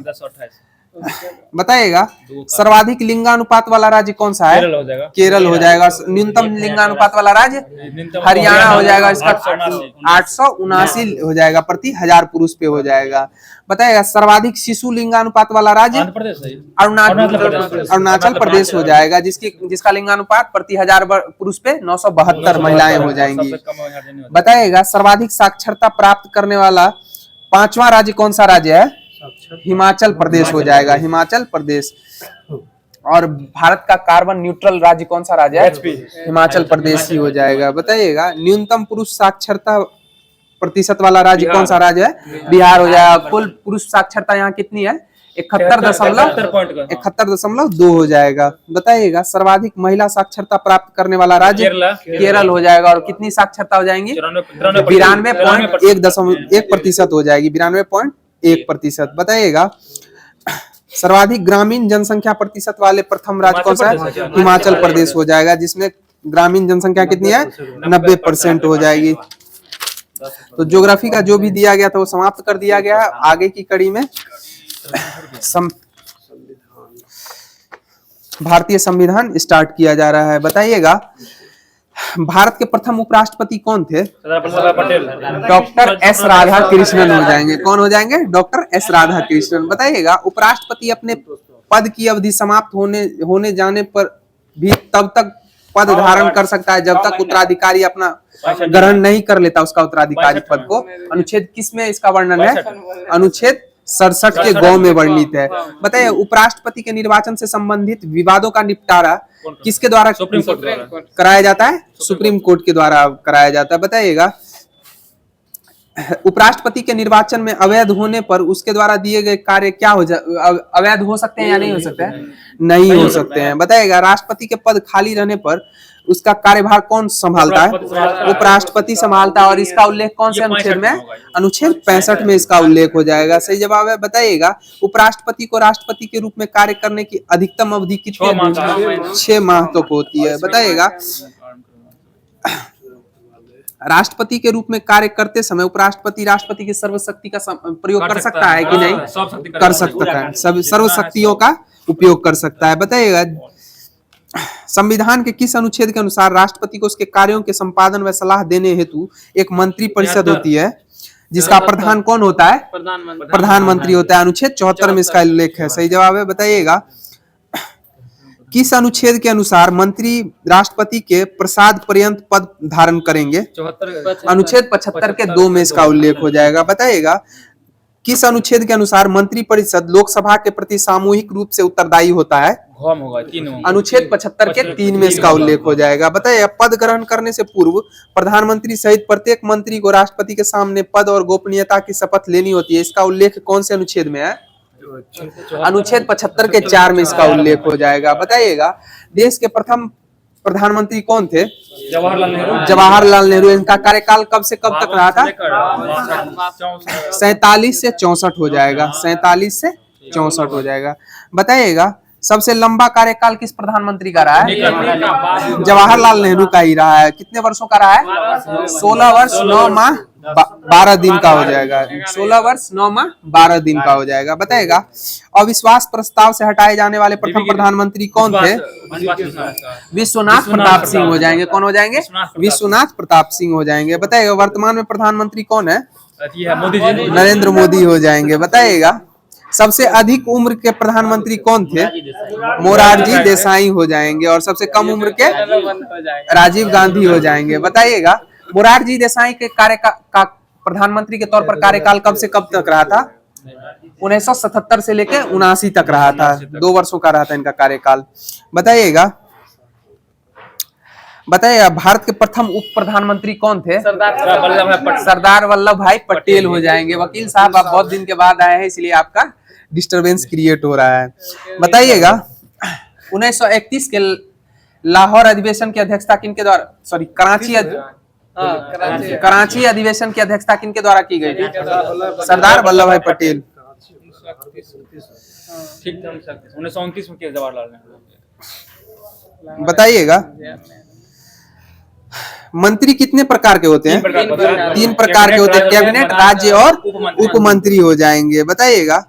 बताइएगा सर्वाधिक लिंगानुपात वाला राज्य कौन सा है? केरल हो जाएगा। न्यूनतम लिंगानुपात वाला राज्य हरियाणा हो जाएगा। इसका 879 हो जाएगा प्रति 1000 पुरुष पे हो जाएगा। बताइएगा सर्वाधिक शिशु लिंगानुपात वाला राज्य अरुणाचल प्रदेश हो जाएगा जिसका लिंगानुपात प्रति 1000 पुरुष पे 972 महिलाएं हो जाएंगी। बताइएगा सर्वाधिक साक्षरता प्राप्त करने वाला पांचवा राज्य कौन सा राज्य है? हिमाचल प्रदेश हो जाएगा। हिमाचल प्रदेश। और भारत का कार्बन न्यूट्रल राज्य कौन सा राज्य है? हिमाचल प्रदेश ही हो जाएगा। बताइएगा न्यूनतम पुरुष साक्षरता प्रतिशत वाला राज्य कौन सा राज्य है? बिहार हो जाएगा। कुल पुरुष साक्षरता यहाँ कितनी है? 71.2 हो जाएगा। बताइएगा सर्वाधिक महिला साक्षरता प्राप्त करने वाला राज्य केरल हो जाएगा। और कितनी साक्षरता हो जाएंगी? 92.1% हो जाएगी। 92.1%। बताइएगा सर्वाधिक ग्रामीण जनसंख्या प्रतिशत वाले प्रथम राज्य कौन सा है? हिमाचल प्रदेश हो जाएगा, जिसमें ग्रामीण जनसंख्या कितनी है? 90% हो जाएगी। तो ज्योग्राफी का जो भी दिया गया था वो समाप्त कर दिया गया है। आगे की कड़ी में भारतीय संविधान स्टार्ट किया जा रहा है। बताइएगा भारत के प्रथम उपराष्ट्रपति कौन थे? डॉक्टर एस राधा कृष्णन हो जाएंगे। कौन हो जाएंगे? Doctor S Radha Krishnan. बताइएगा उपराष्ट्रपति अपने पद की अवधि समाप्त होने जाने पर भी तब तक पद धारण कर सकता है जब तक उत्तराधिकारी अपना ग्रहण नहीं कर लेता उसका उत्तराधिकारी पद को। अनुच्छेद किस में इसका वर्णन है? अनुच्छेद 67 के गौ में वर्णित है। बताइए उपराष्ट्रपति के निर्वाचन से संबंधित विवादों का निपटारा किसके द्वारा कराया जाता है? सुप्रीम कोर्ट के द्वारा कराया जाता है। बताइएगा उपराष्ट्रपति के निर्वाचन में अवैध होने पर उसके द्वारा दिए गए कार्य क्या अवैध हो सकते हैं या नहीं हो सकते हैं? नहीं हो सकते हैं। बताइएगा राष्ट्रपति के पद खाली रहने पर उसका कार्यभार कौन संभालता है? उपराष्ट्रपति संभालता है। और इसका उल्लेख कौन से अनुच्छेद में? अनुच्छेद 65 में इसका उल्लेख हो जाएगा। सही जवाब है। बताइएगा उपराष्ट्रपति को राष्ट्रपति के रूप में कार्य करने की अधिकतम अवधि कितनी? 6 माह तक होती है। बताइएगा राष्ट्रपति के रूप में कार्य करते समय उपराष्ट्रपति राष्ट्रपति की सर्वशक्ति का प्रयोग कर सकता है कि नहीं? कर सकता है। सब सर्वशक्तियों का उपयोग कर सकता है। बताइएगा संविधान के किस अनुच्छेद के अनुसार राष्ट्रपति को उसके कार्यों के संपादन व सलाह देने हेतु एक मंत्री परिषद होती है जिसका प्रधान कौन होता है? प्रधानमंत्री होता है। अनुच्छेद 74 में इसका उल्लेख है। सही जवाब है। बताइएगा किस अनुच्छेद के अनुसार मंत्री राष्ट्रपति के प्रसाद पर्यंत पद धारण करेंगे? अनुच्छेद 75 के 2 में इसका उल्लेख हो जाएगा। बताइएगा किस अनुच्छेद के अनुसार मंत्री परिषद लोकसभा के प्रति सामूहिक रूप से उत्तरदायी होता है? अनुच्छेद 75 के 3 में इसका उल्लेख हो जाएगा। बताइए पद ग्रहण करने से पूर्व प्रधानमंत्री सहित प्रत्येक मंत्री को राष्ट्रपति के सामने पद और गोपनीयता की शपथ लेनी होती है। इसका उल्लेख कौन से अनुच्छेद में है? अनुच्छेद 75 के 4 में इसका उल्लेख हो जाएगा। बताइएगा देश के प्रथम प्रधानमंत्री कौन थे? जवाहरलाल नेहरू। इनका कार्यकाल कब से कब तक रहा था? 47 से 64 हो जाएगा। 47 से 64 हो जाएगा। बताइएगा सबसे लंबा कार्यकाल किस प्रधानमंत्री का रहा है? जवाहरलाल नेहरू का ही रहा है। कितने वर्षों का रहा है? 16 वर्ष 9 माह 12 दिन का हो जाएगा। 16 वर्ष 9 माह 12 दिन का हो जाएगा। बताएगा अविश्वास प्रस्ताव से हटाए जाने वाले प्रथम प्रधानमंत्री कौन थे? विश्वनाथ प्रताप सिंह हो जाएंगे। कौन हो जाएंगे? विश्वनाथ प्रताप सिंह हो जाएंगे। बताइएगा वर्तमान में प्रधानमंत्री कौन है? नरेंद्र मोदी हो जाएंगे। बताइएगा सबसे अधिक उम्र के प्रधानमंत्री कौन थे? मोरारजी देसाई हो जाएंगे। और सबसे कम उम्र के राजीव गांधी हो जाएंगे। बताइएगा मोरारजी देसाई के का प्रधानमंत्री के तौर पर कार्यकाल कब से कब तक रहा था? 1977 से लेकर 79 तक रहा था। 2 वर्षों का रहा था इनका कार्यकाल। बताइएगा भारत के प्रथम उप प्रधानमंत्री कौन थे? सरदार वल्लभ भाई पटेल हो जाएंगे। वकील साहब आप बहुत दिन के बाद आए हैं इसलिए आपका डिस्टरबेंस क्रिएट हो रहा है। बताइएगा 1931 के लाहौर अधिवेशन की अध्यक्षता किनके द्वारा कराची अधिवेशन की अध्यक्षता किनके द्वारा की गई थी? सरदार वल्लभ भाई पटेल। 1929 में किया जवाहरलाल नेहरू। बताइएगा मंत्री कितने प्रकार के होते हैं? 3 प्रकार के होते हैं। कैबिनेट, राज्य और उप मंत्री हो जाएंगे। बताइएगा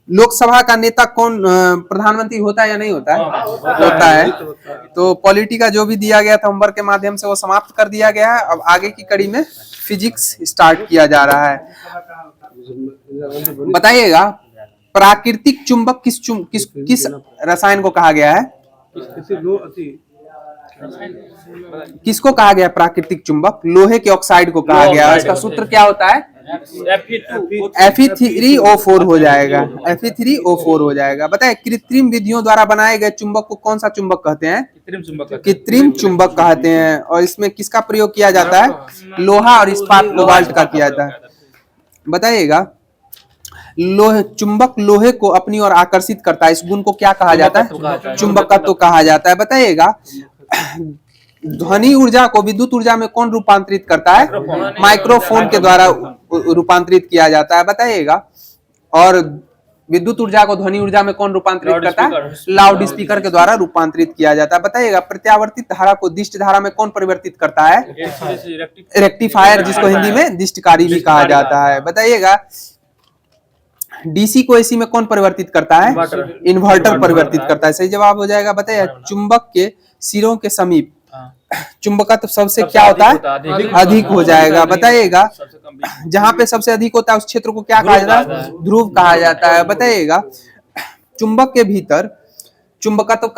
लोकसभा का नेता कौन प्रधानमंत्री होता है या नहीं होता है? होता है। तो पॉलिटी का जो भी दिया गया था होमवर्क के माध्यम से वो समाप्त कर दिया गया है। अब आगे की कड़ी में फिजिक्स स्टार्ट किया जा रहा है। बताइएगा प्राकृतिक चुंबक किस रसायन को कहा गया है? किसको कहा गया प्राकृतिक चुंबक? लोहे के ऑक्साइड को कहा गया है। इसका सूत्र क्या होता है? Fe3O4 हो जाएगा। Fe3O4 हो जाएगा। बताए कृत्रिम विधियों द्वारा बनाए गए चुंबक को कौन सा चुंबक कहते हैं? कृत्रिम चुंबक कहते हैं। और इसमें किसका प्रयोग किया जाता है? लोहा और इस्पात कोबाल्ट का किया जाता है। बताइएगा लोहे चुंबक लोहे को अपनी ओर आकर्षित करता है, इस गुण को क्या कहा जाता है? चुंबकत्व कहा जाता है। बताइएगा ध्वनि ऊर्जा को विद्युत ऊर्जा में कौन रूपांतरित करता है? माइक्रोफोन के द्वारा रूपांतरित किया जाता है। बताइएगा और विद्युत ऊर्जा को ध्वनि ऊर्जा में कौन रूपांतरित करता है? लाउड स्पीकर के द्वारा रूपांतरित किया जाता है। बताइएगा प्रत्यावर्तित धारा को दिष्ट धारा में कौन परिवर्तित करता है? रेक्टिफायर, जिसको हिंदी में दिष्टकारी भी कहा जाता है। बताइएगा डीसी को एसी में कौन परिवर्तित करता है? इन्वर्टर परिवर्तित करता है। सही जवाब हो जाएगा। बताइए चुंबक के सिरों के समीप चुंबकत्व सबसे क्या होता है? अधिक हो जाएगा। बताइएगा जहां पे सबसे अधिक होता है उस क्षेत्र को क्या कहा जाता है? ध्रुव कहा जाता है। बताइएगा चुंबक के भीतर चुंबकत्व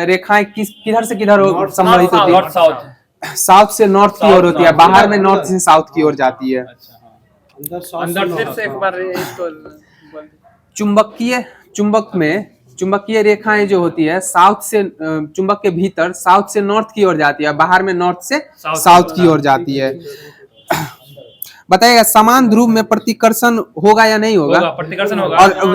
रेखाएं किधर से किधर संबंधित होती है? साउथ से नॉर्थ की ओर होती है, बाहर में नॉर्थ से साउथ की ओर जाती है। अंदर से एक बार इसको चुंबक में चुंबकीय रेखाएं जो होती है साउथ से चुंबक के भीतर साउथ से नॉर्थ की ओर जाती है, बाहर में नॉर्थ से साउथ की ओर जाती है। बताइएगा समान ध्रुव में प्रतिकर्षण होगा या नहीं होगा? प्रतिकर्षण होगा और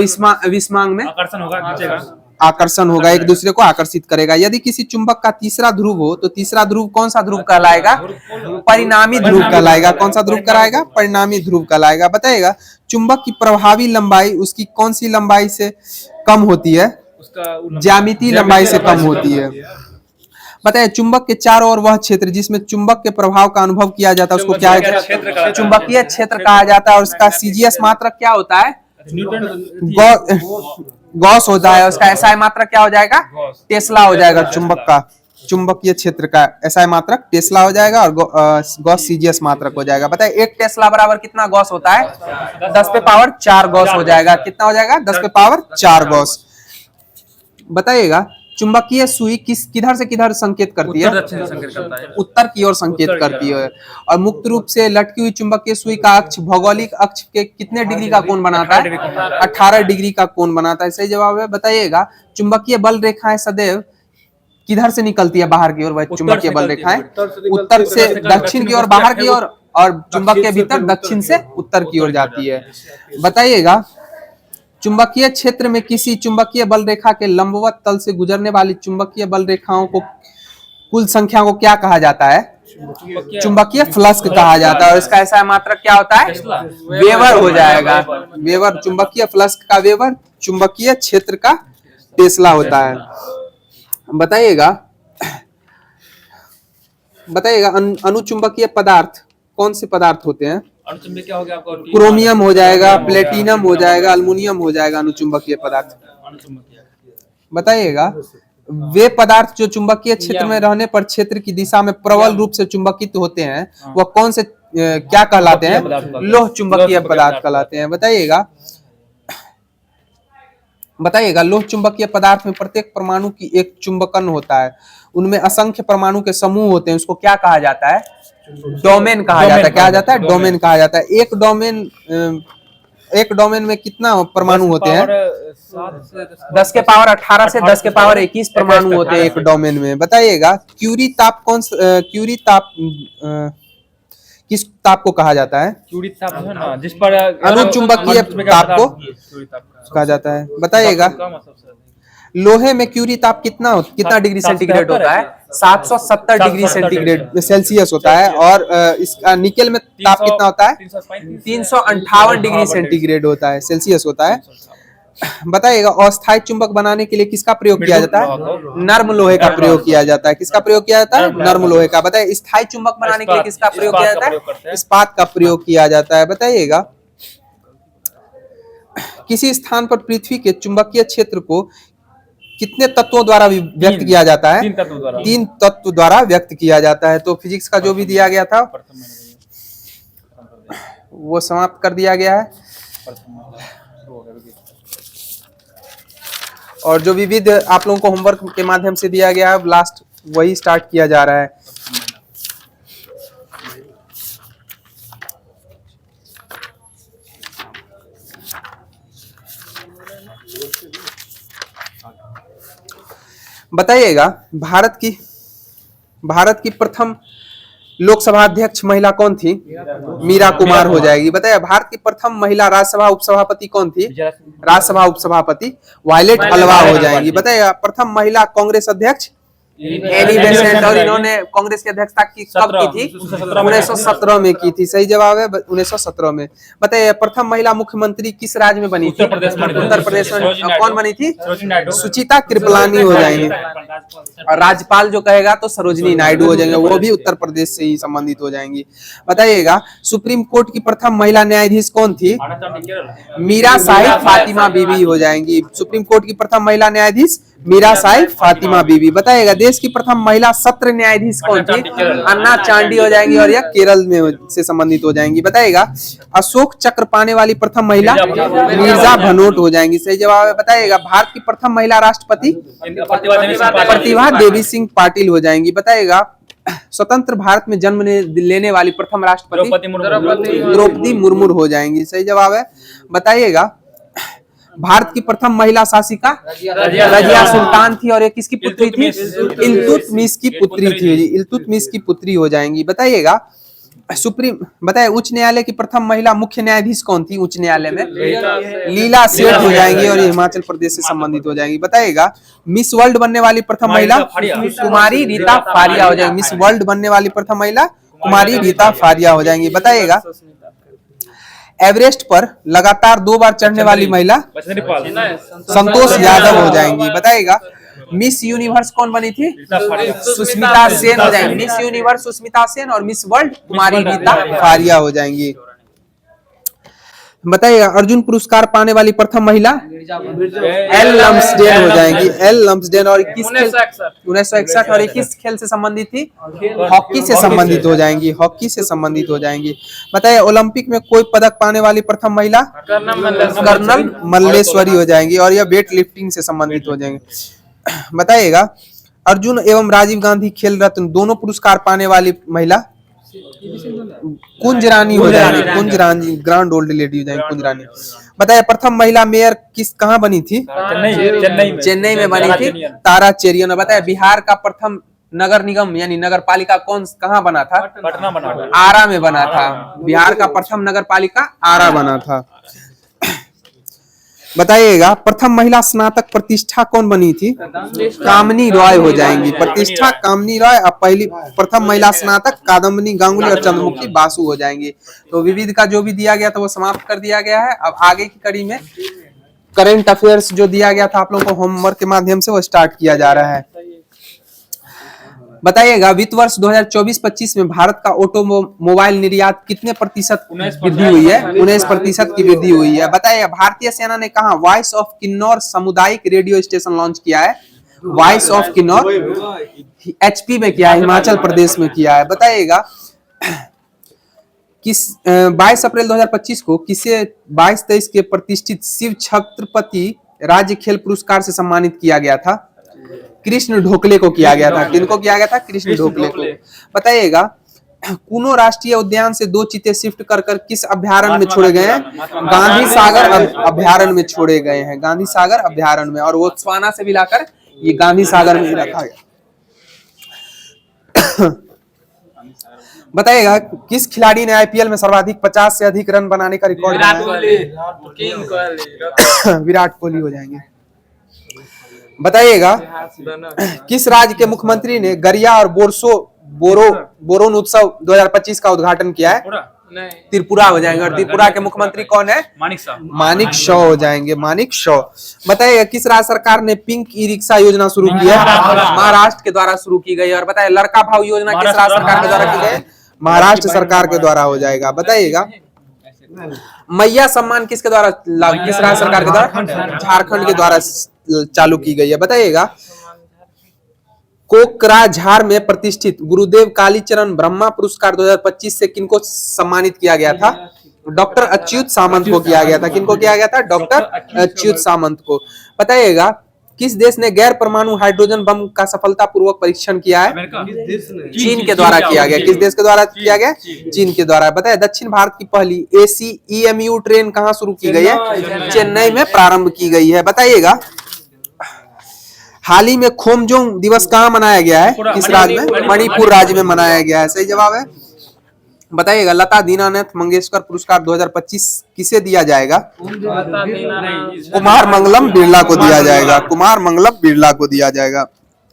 विस्मांग में आकर्षण होगा, खींचेगा। आकर्षण होगा, एक दूसरे को आकर्षित करेगा। यदि किसी चुंबक का तीसरा ध्रुव हो तो तीसरा ध्रुव कौन सा ध्रुव कहलाएगा? परिणामी ध्रुव कहलाएगा। कौन सा ध्रुव कहलाएगा? परिणामी ध्रुव कहलाएगा। बताइएगा चुंबक की प्रभावी लंबाई उसकी कौन सी लंबाई से कम होती है? ज्यामितीय लंबाई से कम होती है। बताइए चुंबक के चारों ओर वह क्षेत्र जिसमें चुंबक के प्रभाव का अनुभव किया जाता है उसको क्या है? चुंबकीय क्षेत्र कहा जाता है। और उसका सीजीएस मात्रक क्या होता है? गॉस होता है। उसका एसआई मात्रक क्या हो जाएगा? टेस्ला हो जाएगा। चुंबक का चुंबकीय क्षेत्र का एसआई मात्रक टेस्ला हो जाएगा और गॉस सीजीएस मात्रक हो जाएगा। बताइए एक टेस्ला बराबर कितना गॉस होता है? 10 पे पावर 4 गॉस हो जाएगा। कितना हो जाएगा? 10 पे पावर 4 गॉस। बताइएगा चुंबकीय सुई किधर से किधर संकेत करती है? उत्तर की ओर संकेत करती है। और मुक्त रूप से लटकी हुई चुंबकीय सुई का अक्ष भौगोलिक अक्ष के कितने डिग्री का कोण बनाता है? 18 डिग्री का कोण बनाता है। सही जवाब है। बताइएगा चुंबकीय बल रेखाएं सदैव किधर से निकलती है बाहर की ओर? वह चुंबकीय बल रेखाएं उत्तर से दक्षिण की ओर बाहर की ओर और चुंबक के भीतर दक्षिण से उत्तर की ओर जाती है। बताइएगा चुंबकीय क्षेत्र में किसी चुंबकीय बल रेखा के लंबवत तल से गुजरने वाली चुंबकीय बल रेखाओं को कुल संख्या को क्या कहा जाता है? चुंबकीय फ्लक्स कहा जाता है। और इसका ऐसा मात्रक क्या होता है? वेबर हो जाएगा। वेबर चुंबकीय फ्लक्स का वेबर चुंबकीय क्षेत्र का टेस्ला होता है। बताइएगा अनुचुंबकीय पदार्थ कौन से पदार्थ होते हैं? क्या हो गया आपको? क्रोमियम हो जाएगा, प्लेटिनम हो जाएगा, अल्युमिनियम हो जाएगा अनुचुंबकीय पदार्थ। बताइएगा वे पदार्थ जो चुंबकीय क्षेत्र में रहने पर क्षेत्र की दिशा में प्रबल रूप से चुंबकित होते हैं वह कौन से क्या कहलाते हैं? लोह चुंबकीय पदार्थ कहलाते हैं। बताइएगा लोह चुंबकीय पदार्थ में प्रत्येक परमाणु की एक चुंबकन होता है। उनमें असंख्य परमाणु के समूह होते हैं। उसको क्या कहा जाता है? डोमेन कहा जाता है। क्या जाता है? डोमेन कहा जाता है। एक डोमेन में कितना परमाणु होते हैं? 10 के पावर 18 से 10 के पावर 21 परमाणु होते हैं एक डोमेन में। बताइएगा क्यूरी ताप किस ताप को कहा जाता है? क्यूरी ताप है ना, जिस पर अनुचुंबकीय ताप को कहा जाता है। बताइएगा लोहे में क्यूरी ताप कितना डिग्री सेंटीग्रेड होता है? 770 डिग्री सेंटीग्रेड सेल्सियस होता है। और इसका निकेल में ताप कितना होता है? 358 डिग्री सेंटीग्रेड होता है, सेल्सियस होता है। बताइएगा अस्थायी चुंबक बनाने के लिए किसका प्रयोग किया जाता है? नर्म लोहे का प्रयोग किया जाता है। किसका प्रयोग किया जाता है? नर्म लोहे का। बताइए स्थायी चुंबक बनाने के लिए किसका प्रयोग किया जाता है? इस्पात का प्रयोग किया जाता है। बताइएगा किसी स्थान पर पृथ्वी के चुंबकीय क्षेत्र को कितने तत्वों द्वारा व्यक्त किया जाता है? 3 तत्व द्वारा व्यक्त किया जाता है। तो फिजिक्स का जो भी दिया गया था वो समाप्त कर दिया गया है। और जो विविध आप लोगों को होमवर्क के माध्यम से दिया गया है लास्ट वही स्टार्ट किया जा रहा है। बताइएगा भारत की प्रथम लोकसभा अध्यक्ष महिला कौन थी? मीरा कुमार हो जाएगी। बताइए भारत की प्रथम महिला राज्यसभा उपसभापति कौन थी? राज्यसभा उपसभापति वायलेट अलवा हो जाएंगी। बताइए प्रथम महिला कांग्रेस अध्यक्ष एनी बेसेंट, और इन्होंने कांग्रेस की अध्यक्षता की कब की थी? 1917 में की थी। सही जवाब है 1917 में। बताइए प्रथम महिला मुख्यमंत्री किस राज्य में बनी थी? उत्तर प्रदेश में। कौन बनी थी? सुचिता कृपलानी हो जाएंगी। और राज्यपाल जो कहेगा तो सरोजिनी नायडू हो जाएंगे, वो भी उत्तर प्रदेश से ही संबंधित हो जाएंगी। बताइएगा सुप्रीम कोर्ट की प्रथम महिला न्यायाधीश कौन थी? मीरा साहिब फातिमा बीबी हो जाएंगी। सुप्रीम कोर्ट की प्रथम महिला न्यायाधीश मीरा साहिब फातिमा बीबी। बताइएगा देश की प्रथम महिला सत्र न्यायाधीश कौन थी? अन्ना चांडी हो जाएंगी, और यह केरल में से संबंधित हो जाएंगी। बताइएगा अशोक चक्र पाने वाली प्रथम महिला मिर्जा भनोट हो जाएंगी। सही जवाब है। बताइएगा भारत की प्रथम महिला राष्ट्रपति प्रतिभा देवी सिंह पाटिल हो जाएंगी। बताइएगा स्वतंत्र भारत में जन्म लेने वाली प्रथम राष्ट्रपति द्रौपदी मुर्मू हो जाएंगी। सही जवाब है। बताइएगा भारत की प्रथम महिला शासिका रजिया सुल्तान थी, और ये किसकी पुत्री थी? इल्तुतमिश की पुत्री थी। इल्तुतमिश की पुत्री हो जाएंगी। बताइएगा बताइए उच्च न्यायालय की प्रथम महिला मुख्य न्यायाधीश कौन थी? उच्च न्यायालय में लीला सेठ हो जाएंगी, और ये हिमाचल प्रदेश से संबंधित हो जाएंगी। बताइएगा मिस वर्ल्ड बनने वाली प्रथम महिला कुमारी रीता फारिया हो जाएंगी। मिस वर्ल्ड बनने वाली प्रथम महिला कुमारी रीता फारिया हो जाएंगी। बताइएगा एवरेस्ट पर लगातार 2 बार चढ़ने वाली महिला संतोष यादव हो जाएंगी। बताइएगा मिस यूनिवर्स कौन बनी थी? सुष्मिता सेन हो जाएंगी। मिस यूनिवर्स सुष्मिता सेन, और मिस वर्ल्ड कुमारी रीता फारिया हो जाएंगी। बताइएगा अर्जुन पुरस्कार पाने वाली प्रथम महिला एल लम्सडेन हो जाएंगी। एल लम्सडेन, और 1961, और 21 खेल से संबंधित थी? हॉकी से संबंधित हो जाएंगी। हॉकी से संबंधित हो जाएंगी। बताइए ओलंपिक में कोई पदक पाने वाली प्रथम महिला कर्नल मल्लेश्वरी हो जाएंगी, और यह वेट लिफ्टिंग से संबंधित हो जाएंगे। बताइएगा अर्जुन एवं राजीव गांधी खेल रत्न दोनों पुरस्कार पाने वाली महिला कुंज रानी हो जाएंगी। कुंज रानी ग्रांड ओल्ड लेडी हो जाएंगी कुंज रानी। बताइए प्रथम महिला मेयर कहाँ बनी थी? चेन्नई में बनी थी, तारा चेरियन। बताइए बिहार का प्रथम नगर निगम यानी नगर पालिका कहाँ बना था? पटना बना था। आरा में बना था। बिहार का प्रथम नगर पालिका आरा बना था। बताइएगा प्रथम महिला स्नातक प्रतिष्ठा कौन बनी थी? कामनी रॉय हो जाएंगी। प्रतिष्ठा कामनी रॉय। अब पहली प्रथम महिला स्नातक कादम्बिनी गांगुली और चंद्रमुखी बासु हो जाएंगी। तो विविध का जो भी दिया गया था वो समाप्त कर दिया गया है। अब आगे की कड़ी में करंट अफेयर्स जो दिया गया था आप लोगों को होमवर्क के माध्यम से वो स्टार्ट किया जा रहा है। बताइएगा वित्त वर्ष 2024-25 में भारत का ऑटोमोबाइल निर्यात कितने प्रतिशत वृद्धि हुई है? 19% की वृद्धि हुई है। बताइए भारतीय सेना ने कहा वॉइस ऑफ किन्नौर सामुदायिक रेडियो स्टेशन लॉन्च किया है? वॉइस ऑफ किन्नौर HP में किया है, हिमाचल प्रदेश में किया है। बताइएगा किस 22 अप्रैल 2025 को किसे 22-23 के प्रतिष्ठित शिव छत्रपति राज्य खेल पुरस्कार से सम्मानित किया गया था? कृष्ण ढोकले को किया गया था। किनको किया गया था? कृष्ण ढोकले को। बताइएगा कुनो राष्ट्रीय उद्यान से 2 चीते शिफ्ट कर किस अभ्यारण्य में छोड़े गए हैं? गांधी सागर अभ्यारण्य में छोड़े गए हैं। गांधी सागर अभ्यारण्य में, और वो बोत्सवाना से भी लाकर ये गांधी सागर में रखा गया। बताइएगा किस खिलाड़ी ने IPL में सर्वाधिक 50 से अधिक रन बनाने का रिकॉर्ड बनाया? विराट कोहली हो जाएंगे। बताइएगा किस राज्य के मुख्यमंत्री ने गरिया और बोरोन उत्सव 2025 का उद्घाटन किया है? त्रिपुरा हो जाएंगे। और त्रिपुरा के मुख्यमंत्री कौन है? मानिक शॉ हो जाएंगे। मानिक शॉ। बताइए किस राज्य सरकार ने पिंक ई रिक्शा योजना शुरू की है? महाराष्ट्र के द्वारा शुरू की गई है। और बताइए लड़का भाव योजना किस राज्य सरकार के द्वारा की गई? महाराष्ट्र सरकार के द्वारा हो जाएगा। बताइएगा मैया सम्मान किसके द्वारा किस राज्य सरकार के द्वारा? झारखंड के द्वारा चालू की गई है। बताइएगा कोकराझार में प्रतिष्ठित गुरुदेव कालीचरण ब्रह्मा पुरस्कार 2025 से किनको सम्मानित किया गया था? डॉक्टर अच्युत सामंत को किया गया था। किनको किया गया था? डॉक्टर अच्युत सामंत को। बताइएगा किस देश ने गैर परमाणु हाइड्रोजन बम का सफलतापूर्वक परीक्षण किया है? चीन के द्वारा किया गया। किस देश के द्वारा किया गया? चीन के द्वारा। बताइए दक्षिण भारत की पहली AC EMU ट्रेन कहाँ शुरू की गई है? चेन्नई में प्रारंभ की गई है। बताइएगा हाल ही में खोमजोंग दिवस कहाँ मनाया गया है, किस राज्य में? मणिपुर राज्य में मनाया गया है। सही जवाब है। बताइएगा लता दीनानाथ मंगेशकर पुरस्कार 2025 किसे दिया जाएगा? कुमार मंगलम बिरला को दिया जाएगा। कुमार मंगलम बिरला को दिया जाएगा।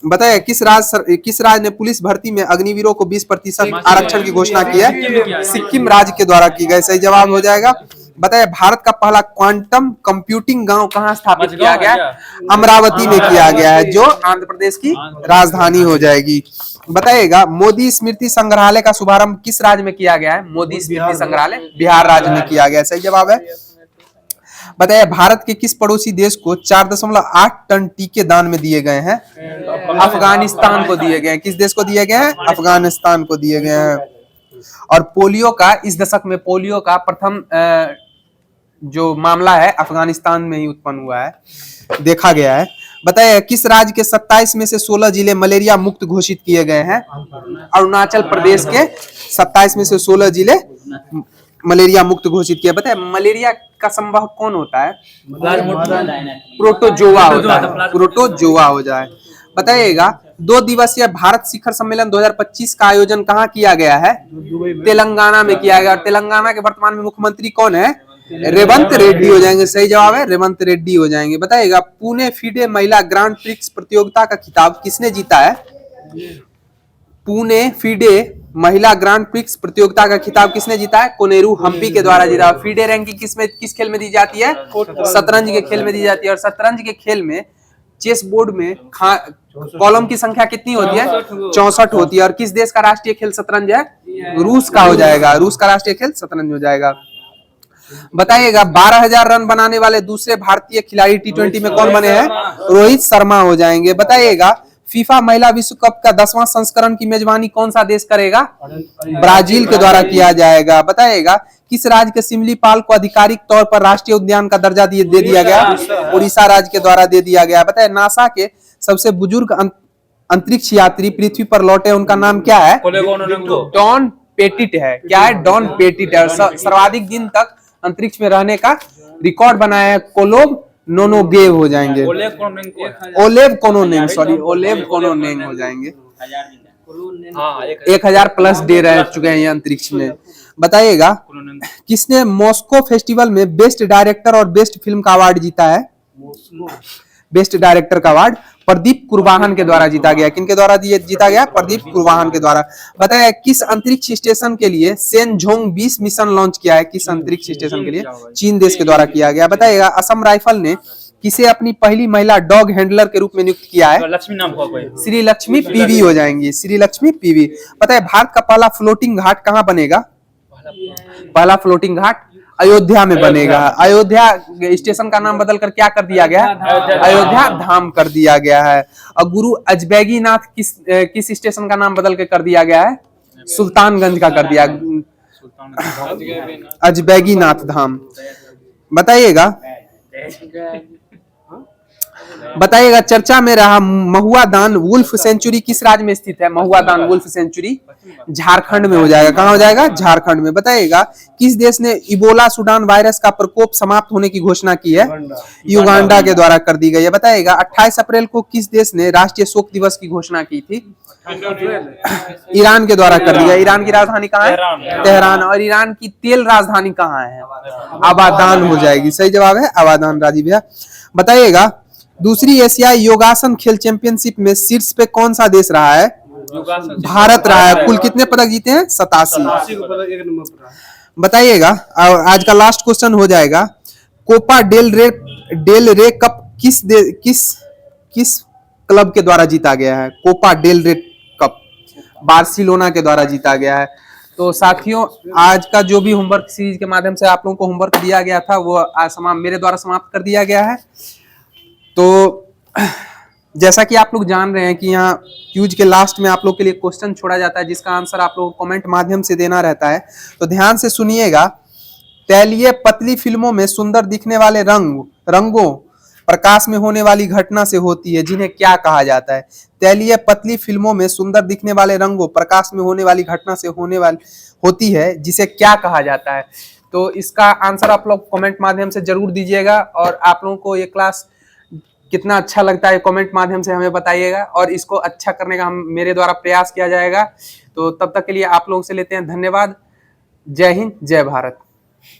बताइए किस राज्य ने पुलिस भर्ती में अग्निवीरों को 20% आरक्षण की घोषणा की है? सिक्किम राज्य के द्वारा की गई। सही जवाब हो जाएगा। बताइए भारत का पहला क्वांटम कंप्यूटिंग गांव कहाँ स्थापित किया गया? अमरावती में किया गया है, जो आंध्र प्रदेश की राजधानी हो जाएगी। बताइएगा मोदी स्मृति संग्रहालय का शुभारंभ किस राज्य में किया गया है? मोदी स्मृति संग्रहालय बिहार राज्य में किया गया। सही जवाब है। बताइए भारत के किस पड़ोसी देश को 4.8 टन टीके दान में दिए गए हैं? अफगानिस्तान को दिए गए हैं। किस देश को दिए गए हैं? अफगानिस्तान को दिए गए हैं। और पोलियो का इस दशक में पोलियो का प्रथम जो मामला है अफगानिस्तान में ही उत्पन्न हुआ है, देखा गया है। बताइए किस राज्य के 27 में से 16 जिले मलेरिया मुक्त घोषित किए गए हैं? अरुणाचल प्रदेश के 27 में से 16 जिले मलेरिया मुक्त घोषित किया। बताइए मलेरिया का संवाहक कौन होता है? प्रोटोजोआ होता है। प्रोटोजोआ हो जाए। बताइएगा 2 दिवसीय भारत शिखर सम्मेलन 2025 का आयोजन कहाँ किया गया है? तेलंगाना में किया गया। और तेलंगाना के वर्तमान में मुख्यमंत्री कौन है? रेवंत रेड्डी हो जाएंगे। सही जवाब है, रेवंत रेड्डी हो जाएंगे। बताइएगा पुणे फीडे महिला ग्रांड प्रिक्स प्रतियोगिता का खिताब किसने जीता है? पुणे फीडे महिला ग्रांड प्रिक्स प्रतियोगिता का खिताब किसने जीता है? कोनेरू हम्पी के द्वारा जीता। फीडे रैंकिंग किस खेल में दी जाती है? शतरंज के खेल में दी जाती है। और शतरंज के खेल में चेस बोर्ड में कॉलम की संख्या कितनी होती है? 64 होती है। और किस देश का राष्ट्रीय खेल शतरंज है? रूस का हो जाएगा। रूस का राष्ट्रीय खेल शतरंज हो जाएगा। बताइएगा 12,000 रन बनाने वाले दूसरे भारतीय खिलाड़ी T20 में कौन बने हैं? रोहित शर्मा हो जाएंगे। बताइएगा फीफा महिला विश्व कप का 10वां संस्करण की मेजबानी कौन सा देश करेगा? ब्राजील के द्वारा किया जाएगा। बताइएगा किस राज्य के सिमलीपाल को आधिकारिक तौर पर राष्ट्रीय उद्यान का दर्जा दे दिया गया? उड़ीसा राज्य के द्वारा दे दिया गया। बताइए नासा के सबसे बुजुर्ग अंतरिक्ष यात्री पृथ्वी पर लौटे, उनका नाम क्या है? डॉन पेटिट है। क्या है? डॉन पेटिट है। सर्वाधिक दिन तक अंतरिक्ष में रहने का रिकॉर्ड बनाया है कोलोब नोनोगेव हो जाएंगे। ओलेव कोनोनेंग, सॉरी ओलेव कोनोनेंग हो जाएंगे। 1000 प्लस डे रह चुके हैं ये अंतरिक्ष में। बताइएगा किसने मॉस्को फेस्टिवल में बेस्ट डायरेक्टर और बेस्ट फिल्म का अवार्ड जीता है? बेस्ट डायरेक्टर का अवार्ड प्रदीप कुरवाहन के द्वारा जीता गया। किनके द्वारा जीता गया? प्रदीप कुरवाहन के द्वारा। बताया किस अंतरिक्ष स्टेशन के लिए सेनझोंग 20 मिशन लॉन्च किया है? किस अंतरिक्ष स्टेशन के लिए? चीन देश के द्वारा किया गया। बताइएगा असम राइफल ने किसे अपनी पहली महिला डॉग हैंडलर के रूप में नियुक्त किया है? लक्ष्मी नाम का कोई। श्री लक्ष्मी पीवी हो जाएंगी। श्री लक्ष्मी पीवी। बताइए भारत का पहला फ्लोटिंग घाट कहाँ बनेगा? पहला फ्लोटिंग घाट अयोध्या में बनेगा। अयोध्या स्टेशन का नाम बदलकर क्या कर दिया गया? अयोध्या धाम कर दिया गया है। और गुरु अजबैगी नाथ किस स्टेशन का नाम बदल के कर दिया गया है? सुल्तानगंज का कर दिया, अजबैगी नाथ धाम। बताइएगा चर्चा में रहा महुआ दान वुल्फ सेंचुरी किस राज्य में स्थित है? महुआ दान वुल्फ सेंचुरी झारखंड में हो जाएगा। कहां हो जाएगा? झारखंड में। बताइएगा किस देश ने इबोला सुडान वायरस का प्रकोप समाप्त होने की घोषणा की है? युगांडा के द्वारा कर दी गई है। बताइएगा 28 अप्रैल को किस देश ने राष्ट्रीय शोक दिवस की घोषणा की थी? ईरान के द्वारा कर दिया। ईरान की राजधानी कहाँ है? तेहरान। और ईरान की तेल राजधानी कहाँ है? आबादान हो जाएगी। सही जवाब है आबादान राजीव भैया। बताइएगा दूसरी एशियाई योगासन खेल चैंपियनशिप में शीर्ष पे कौन सा देश रहा है? भारत रहा है। कुल कितने पदक जीते हैं? 87। बताइएगा आज का लास्ट क्वेश्चन हो जाएगा कोपा डेल रे कप किस क्लब के द्वारा जीता गया है? कोपा डेल रे कप बार्सिलोना के द्वारा जीता गया है। तो साथियों आज का जो भी होमवर्क सीरीज के माध्यम से आप लोगों को होमवर्क दिया गया था वो आज मेरे द्वारा समाप्त कर दिया गया है। तो जैसा कि आप लोग जान रहे हैं कि यहाँ क्यूज के लास्ट में आप लोग के लिए क्वेश्चन छोड़ा जाता है जिसका आंसर आप लोग को कमेंट माध्यम से देना रहता है। तो ध्यान से सुनिएगा। तैलीय पतली फिल्मों में सुंदर दिखने वाले रंगों प्रकाश में होने वाली घटना से होती है जिन्हें क्या कहा जाता है? तैलीय पतली फिल्मों में सुंदर दिखने वाले रंगों प्रकाश में होने वाली घटना से होती है जिसे क्या कहा जाता है? तो इसका आंसर आप लोग कमेंट माध्यम से जरूर दीजिएगा। और आप लोगों को ये क्लास कितना अच्छा लगता है कमेंट माध्यम से हमें बताइएगा, और इसको अच्छा करने का हम मेरे द्वारा प्रयास किया जाएगा। तो तब तक के लिए आप लोगों से लेते हैं धन्यवाद। जय हिंद, जय भारत।